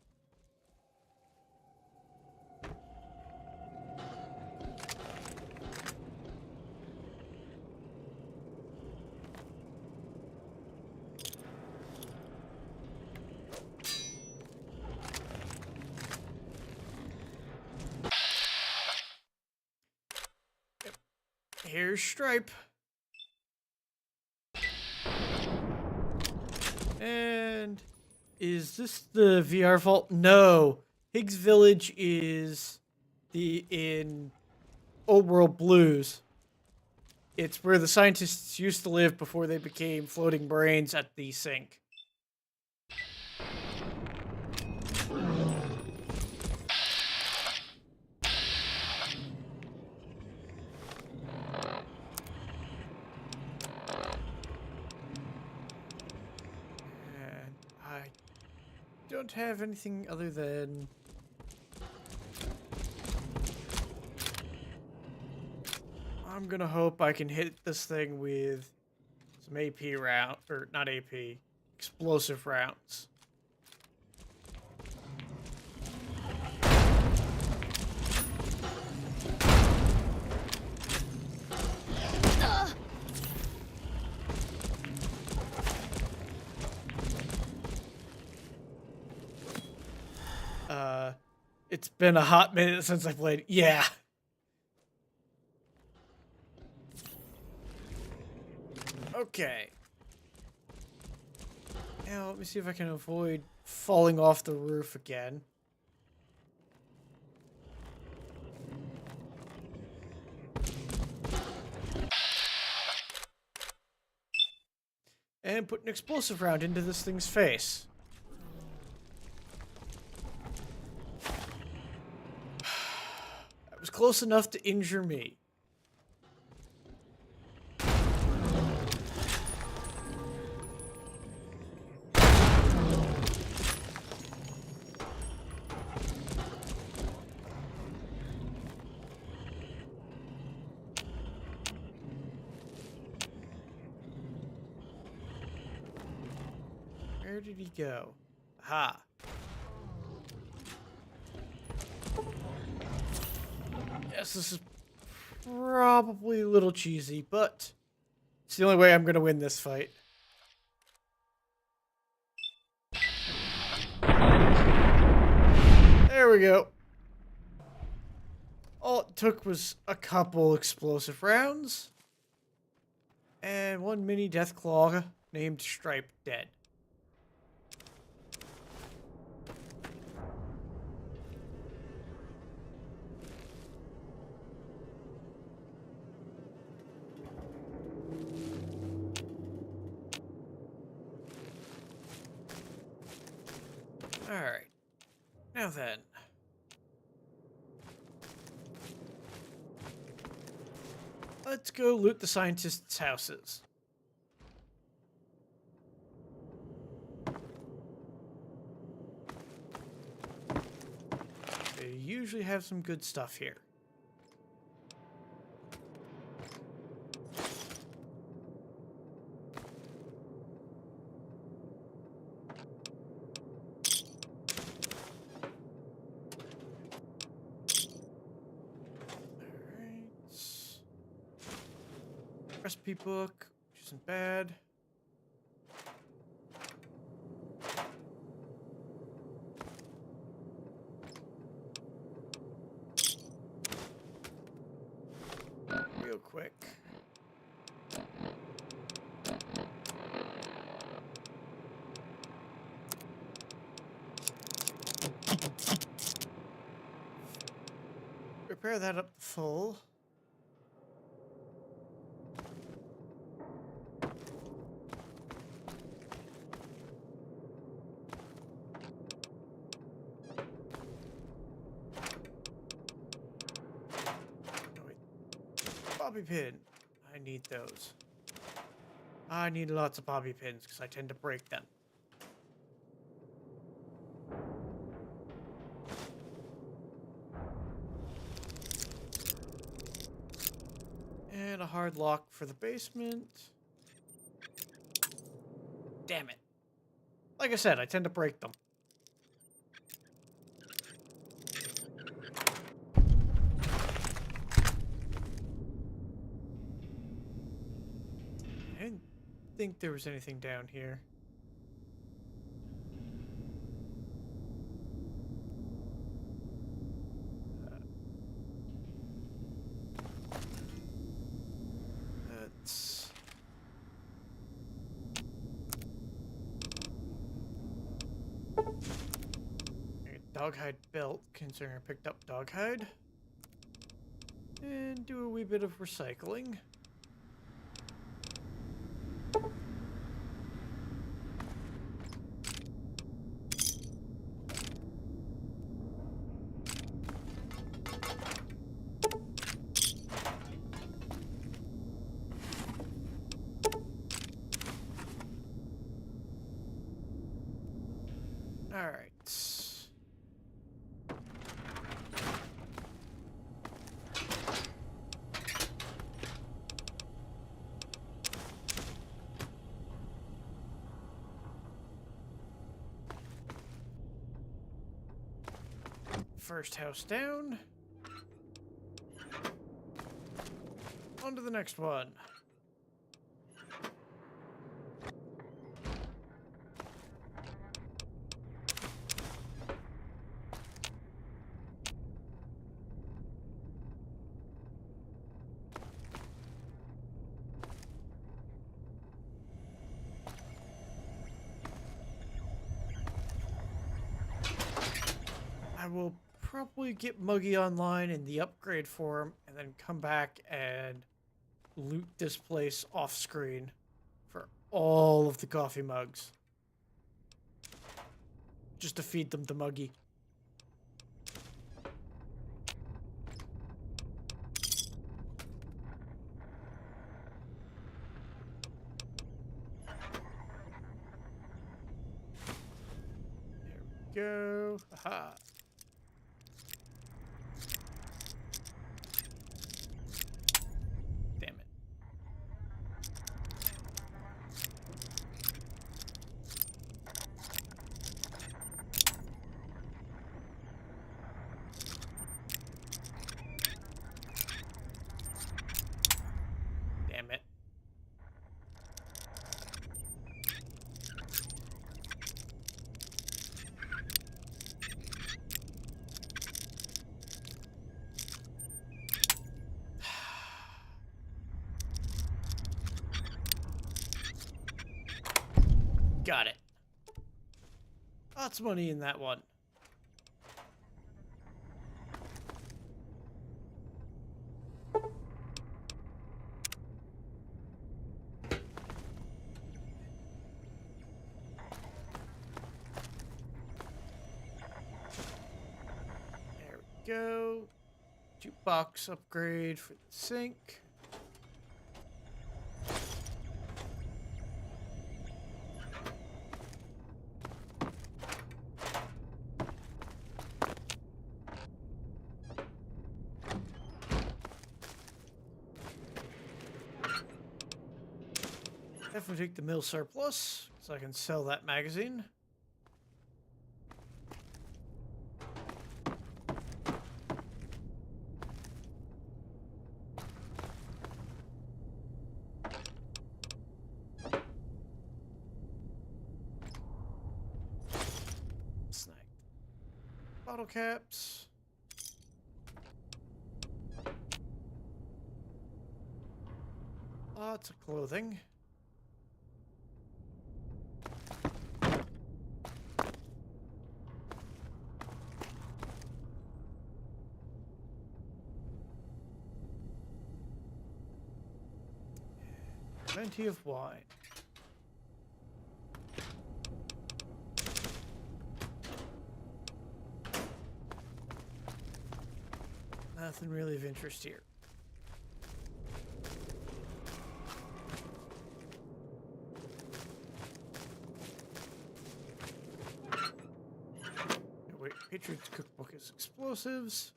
Here's Stripe. And is this the VR vault? No. Higgs Village is in Old World Blues. It's where the scientists used to live before they became floating brains at the sink. And I don't have anything other than... I'm gonna hope I can hit this thing with some AP round, or not AP, explosive rounds. It's been a hot minute since I played. Yeah. Okay. Now, let me see if I can avoid falling off the roof again. And put an explosive round into this thing's face. That was close enough to injure me. Where did he go? Aha. Yes, this is probably a little cheesy, but it's the only way I'm going to win this fight. There we go. All it took was a couple explosive rounds and one mini Deathclaw named Stripe dead. Alright. Now then. Let's go loot the scientists' houses. They usually have some good stuff here. Recipe book, which isn't bad. Real quick. Repair that up full. Bobby pin. I need those. I need lots of bobby pins because I tend to break them. And a hard lock for the basement. Damn it. Like I said, I tend to break them. I didn't think there was anything down here. Let's... Doghide belt, considering I picked up Doghide. And do a wee bit of recycling. Alright. First house down. On to the next one. I will probably get Muggy online in the upgrade form and then come back and loot this place off screen for all of the coffee mugs. Just to feed them to Muggy. There we go. Aha. Damn it. Damn it. Got it. Lots of money in that one. There we go. Jukebox upgrade for the sink. Definitely take the mill surplus, so I can sell that magazine. Snag. Bottle caps. Lots of clothing. Plenty of wine. Nothing really of interest here. Wait, Patriot's cookbook is explosives.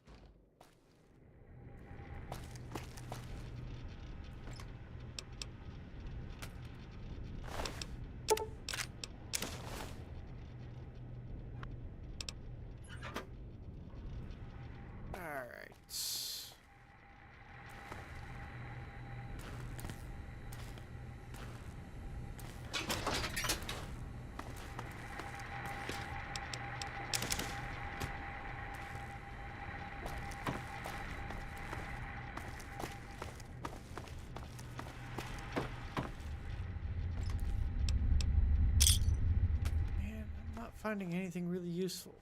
Finding anything really useful.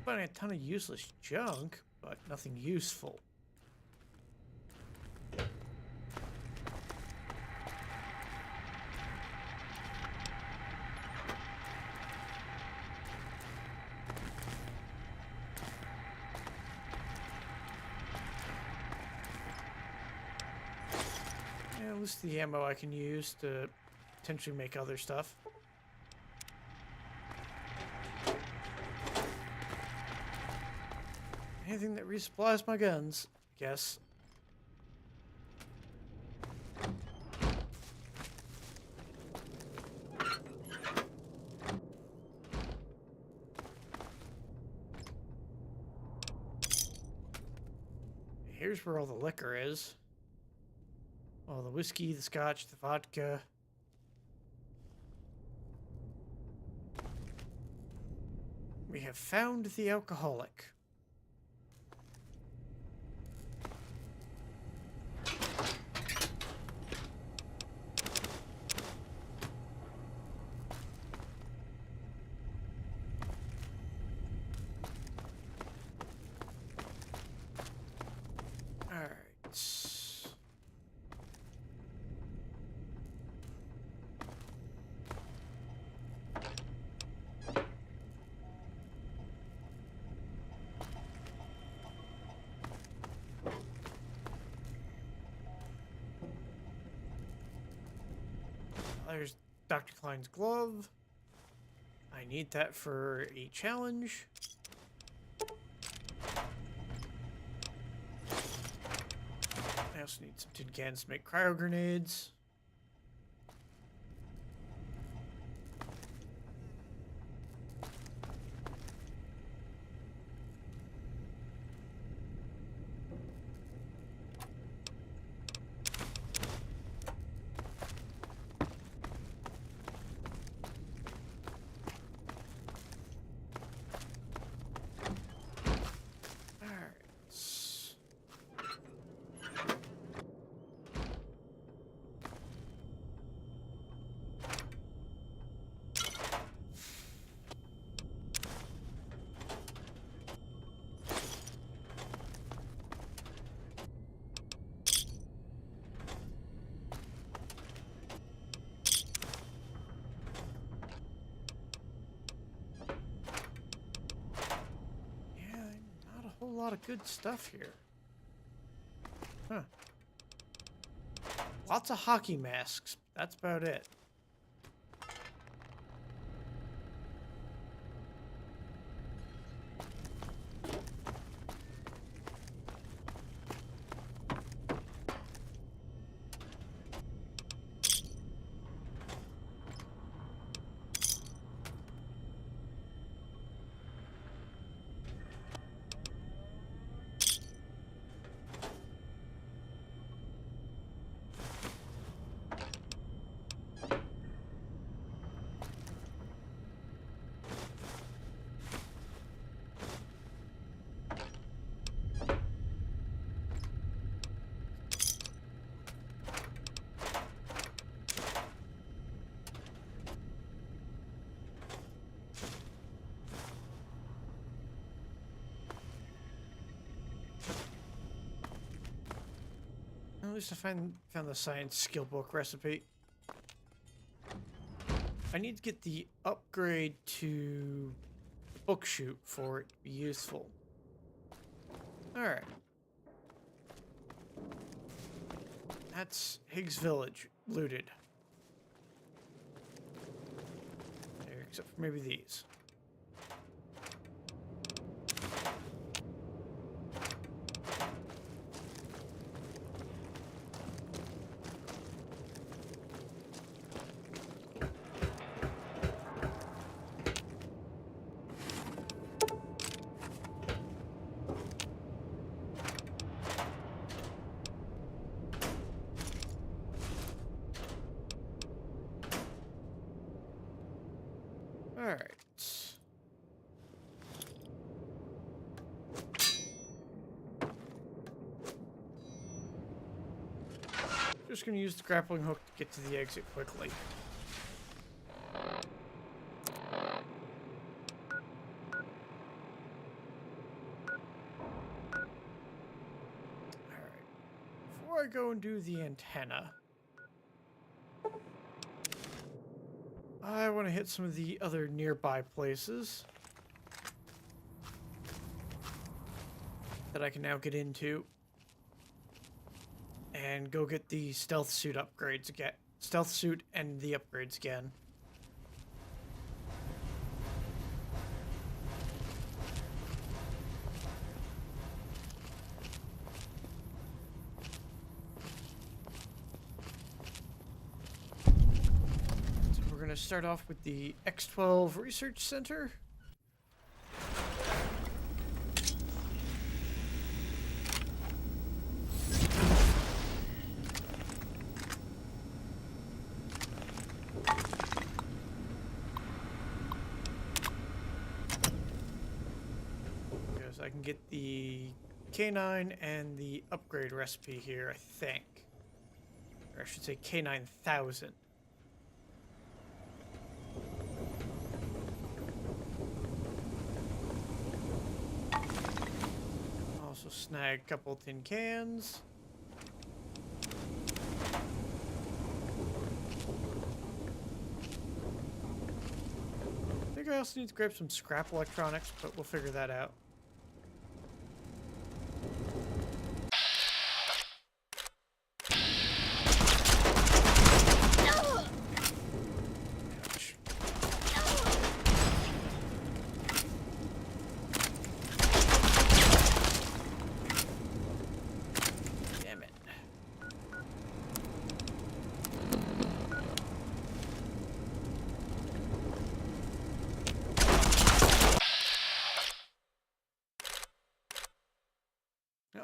Finding a ton of useless junk, but nothing useful. Yeah, at least the ammo I can use to potentially make other stuff. anything that resupplies my guns, I guess. Here's where all the liquor is. All the whiskey, the scotch, the vodka. We have found the alcoholic. There's Dr. Klein's glove. I need that for a challenge. I also need some tin cans to make cryo grenades. A lot of good stuff here. Huh. Lots of hockey masks. That's about it. At least I found the science skill book recipe. I need to get the upgrade to the book chute for it to be useful. Alright. That's Higgs Village, looted. Except for maybe these. Alright. Just gonna use the grappling hook to get to the exit quickly. Alright. Before I go and do the antenna, I want to hit some of the other nearby places that I can now get into and go get the stealth suit upgrades again. Stealth suit and the upgrades again. start off with the X12 Research Center. Because I can get the K9 and the upgrade recipe here, I think. Or I should say K9000. Also snag a couple tin cans. I think I also need to grab some scrap electronics, but we'll figure that out.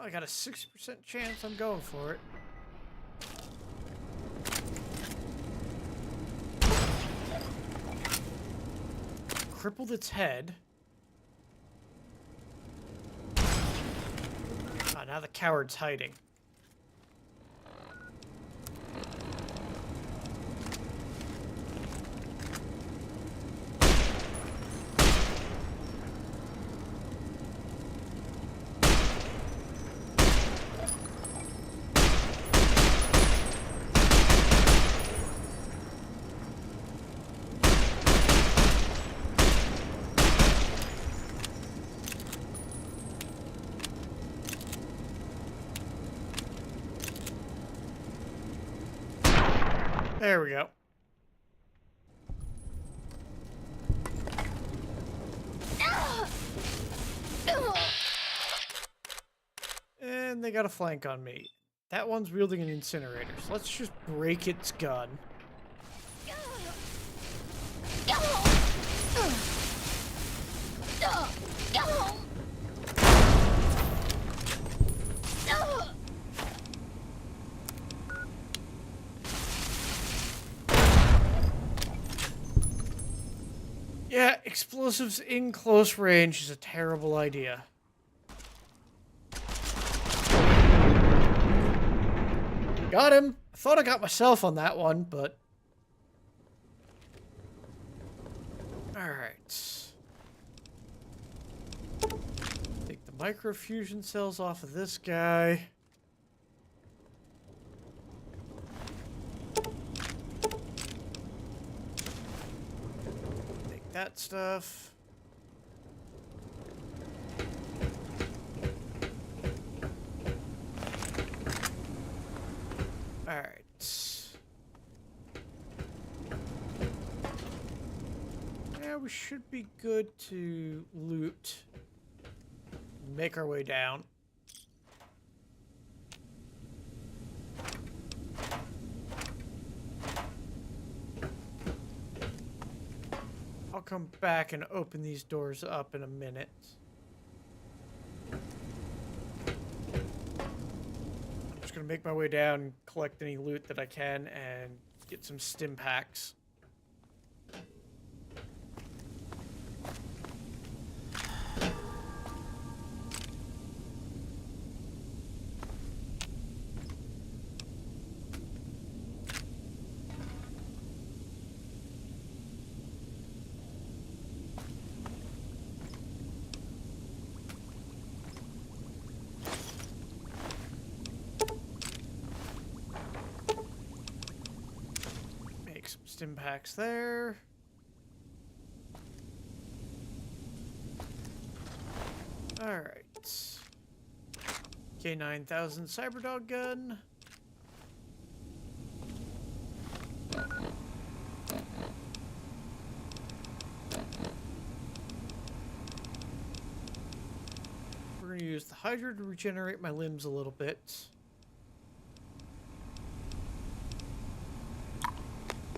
I got a 60% chance I'm going for it. Crippled its head. Ah, now the coward's hiding. There we go. And they got a flank on me. That one's wielding an incinerator, so let's just break its gun. Yeah, explosives in close range is a terrible idea. Got him! I thought I got myself on that one, but... Alright. Take the microfusion cells off of this guy. Take that stuff. Alright. Yeah, we should be good to loot. Make our way down. I'll come back and open these doors up in a minute. Gonna make my way down, collect any loot that I can, and get some stim packs. Stim packs there. Alright. K9000 Cyberdog gun. We're going to use the Hydra to regenerate my limbs a little bit.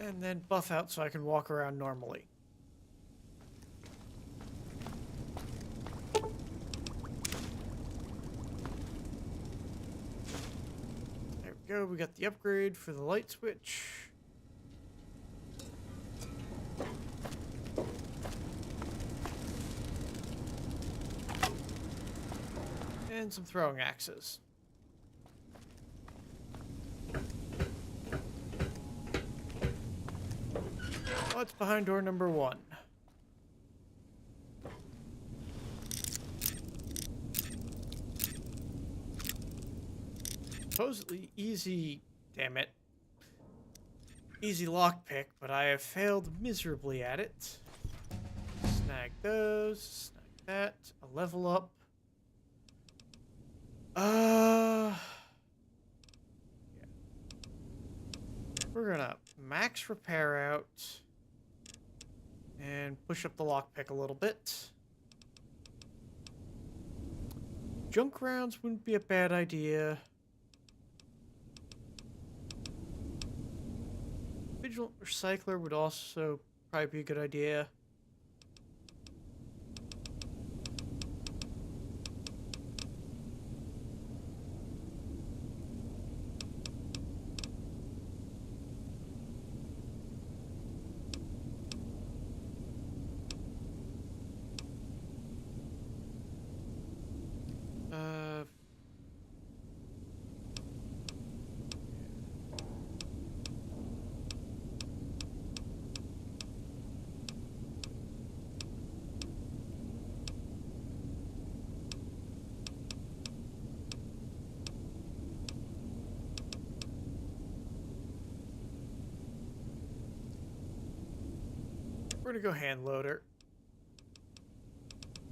And then buff out so I can walk around normally. There we go, we got the upgrade for the light switch. And some throwing axes. What's behind door number 1? Supposedly easy, damn it. Easy lockpick, but I have failed miserably at it. Snag those, snag that, a level up. Yeah. We're gonna max repair out and push up the lockpick a little bit. Junk rounds wouldn't be a bad idea. Vigilant recycler would also probably be a good idea. We're gonna go hand loader.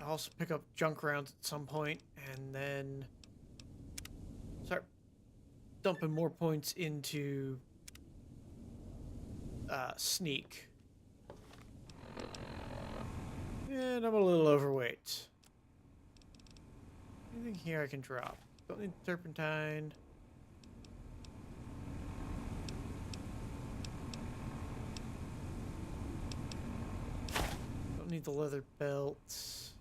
I'll also pick up junk rounds at some point, and then start dumping more points into sneak. And I'm a little overweight. Anything here I can drop? Don't need turpentine. Don't need the leather belts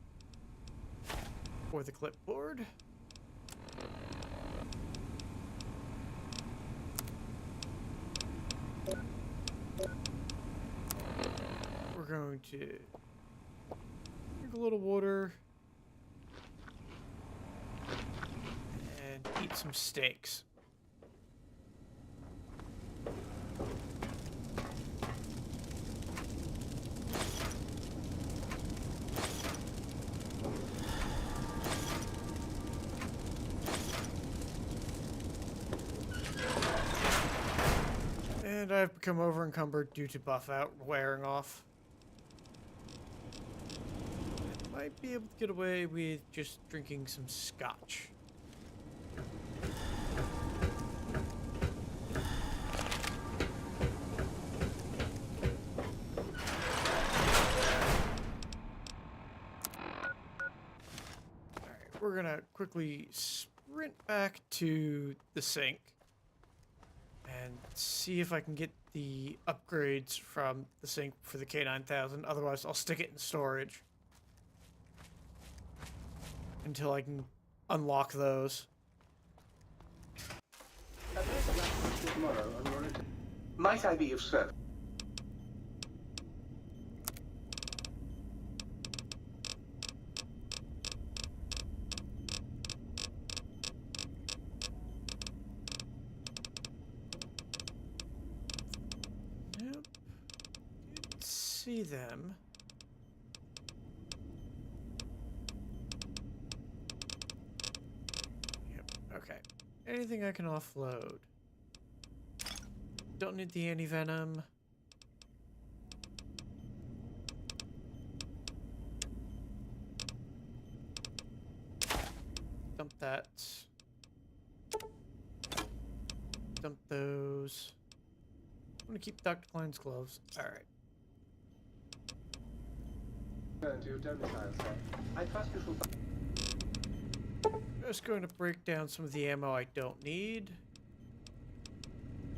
or the clipboard. We're going to drink a little water and eat some steaks. And I've become over encumbered due to buff out wearing off. Might be able to get away with just drinking some scotch. Alright, we're gonna quickly sprint back to the sink and see if I can get the upgrades from the sink for the K9000. Otherwise, I'll stick it in storage until I can unlock those. Might I be of service? Nope. Didn't see them. Yep, okay. Anything I can offload? Don't need the anti-venom. Dump that. Dump those. I'm gonna keep Dr. Klein's gloves. Alright. Turn to your domicile, sir. I trust you shall. Just going to break down some of the ammo I don't need.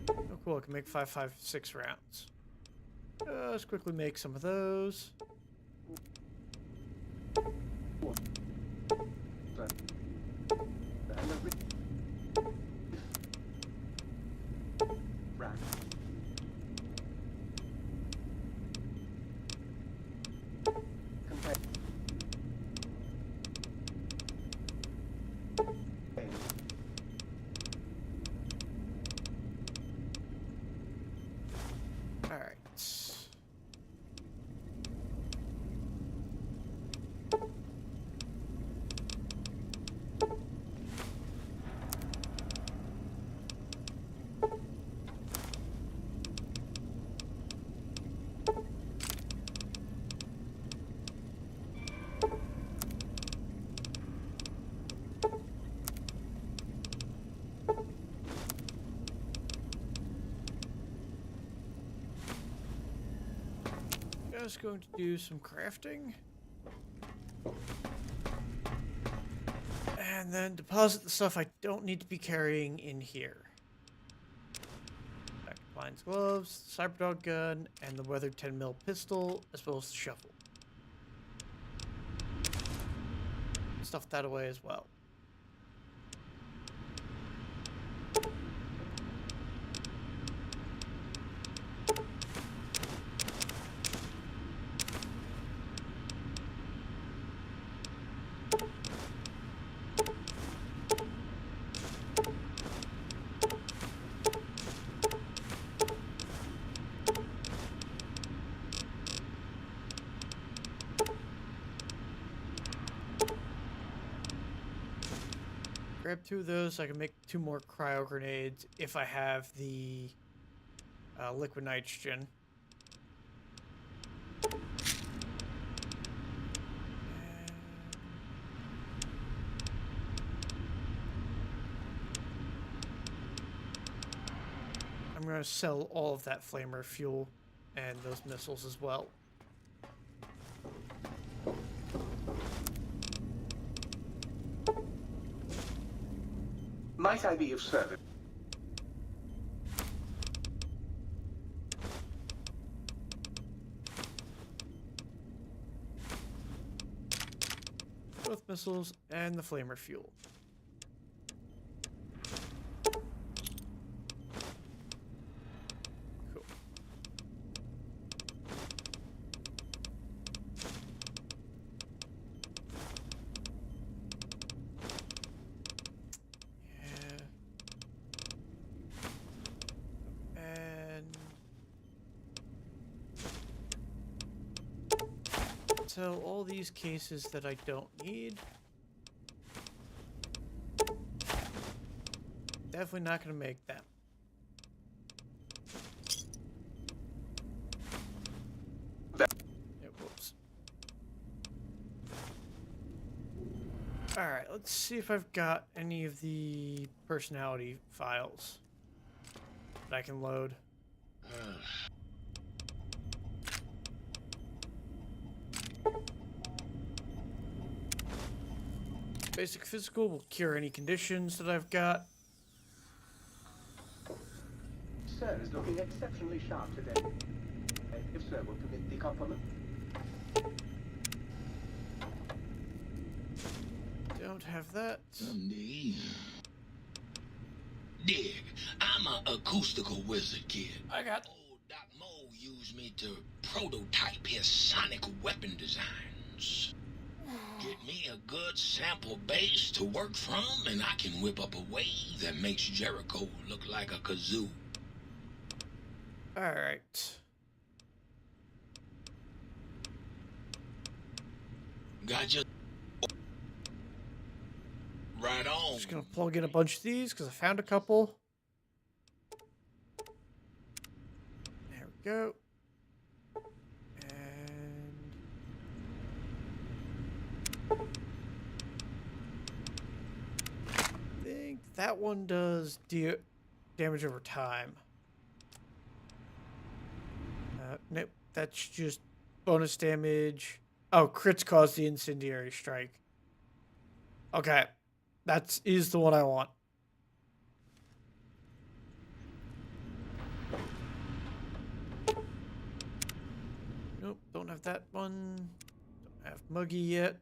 Oh cool, I can make 5.56 rounds. Let's quickly make some of those. Alright. Just going to do some crafting. And then deposit the stuff I don't need to be carrying in here. Back to Blind's gloves, Cyberdog gun, and the weathered 10mm pistol, as well as the shovel. Stuff that away as well. Grab 2 of those so I can make 2 more cryo grenades if I have the liquid nitrogen. I'm going to sell all of that flamer fuel and those missiles as well. Might I be of service? Both missiles and the flamer fuel. Cool. Sell all these cases that I don't need. Definitely not going to make them. Yeah, whoops. Alright, let's see if I've got any of the personality files that I can load. Basic physical will cure any conditions that I've got. Sir is looking exceptionally sharp today. If sir will permit the compliment. Don't have that. Someday. Dig, I'm an acoustical wizard kid. I got. Old Doc Mo used me to prototype his sonic weapon designs. Get me a good sample base to work from, and I can whip up a wave that makes Jericho look like a kazoo. Alright. Gotcha. Right on. Just gonna plug in a bunch of these because I found a couple. There we go. I think that one does damage over time. Nope, that's just bonus damage. Oh, crits cause the incendiary strike. Okay, that is the one I want. that one. Don't have Muggy yet.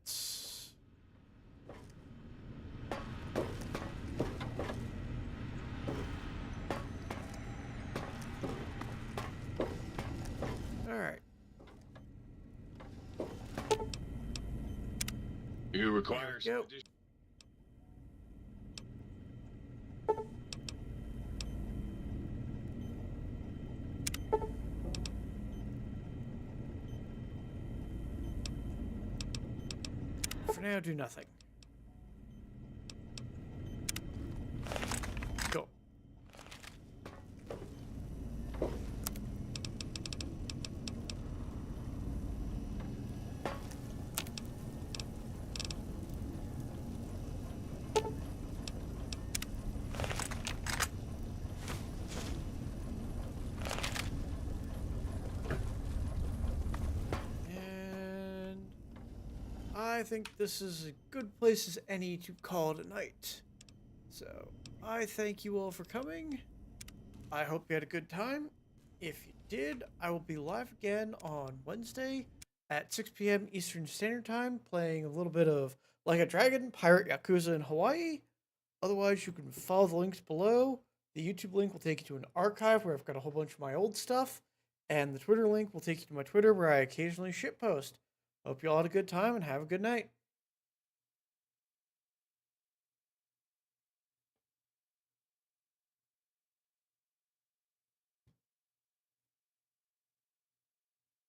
Alright. You require some Go. additional. For now, do nothing. Go. And I think this is as good place as any to call it a night. So, I thank you all for coming. I hope you had a good time. If you did, I will be live again on Wednesday at 6 p.m. Eastern Standard Time, playing a little bit of Like a Dragon, Pirate Yakuza in Hawaii. Otherwise, you can follow the links below. The YouTube link will take you to an archive where I've got a whole bunch of my old stuff. And the Twitter link will take you to my Twitter where I occasionally shitpost. Hope you all had a good time and have a good night.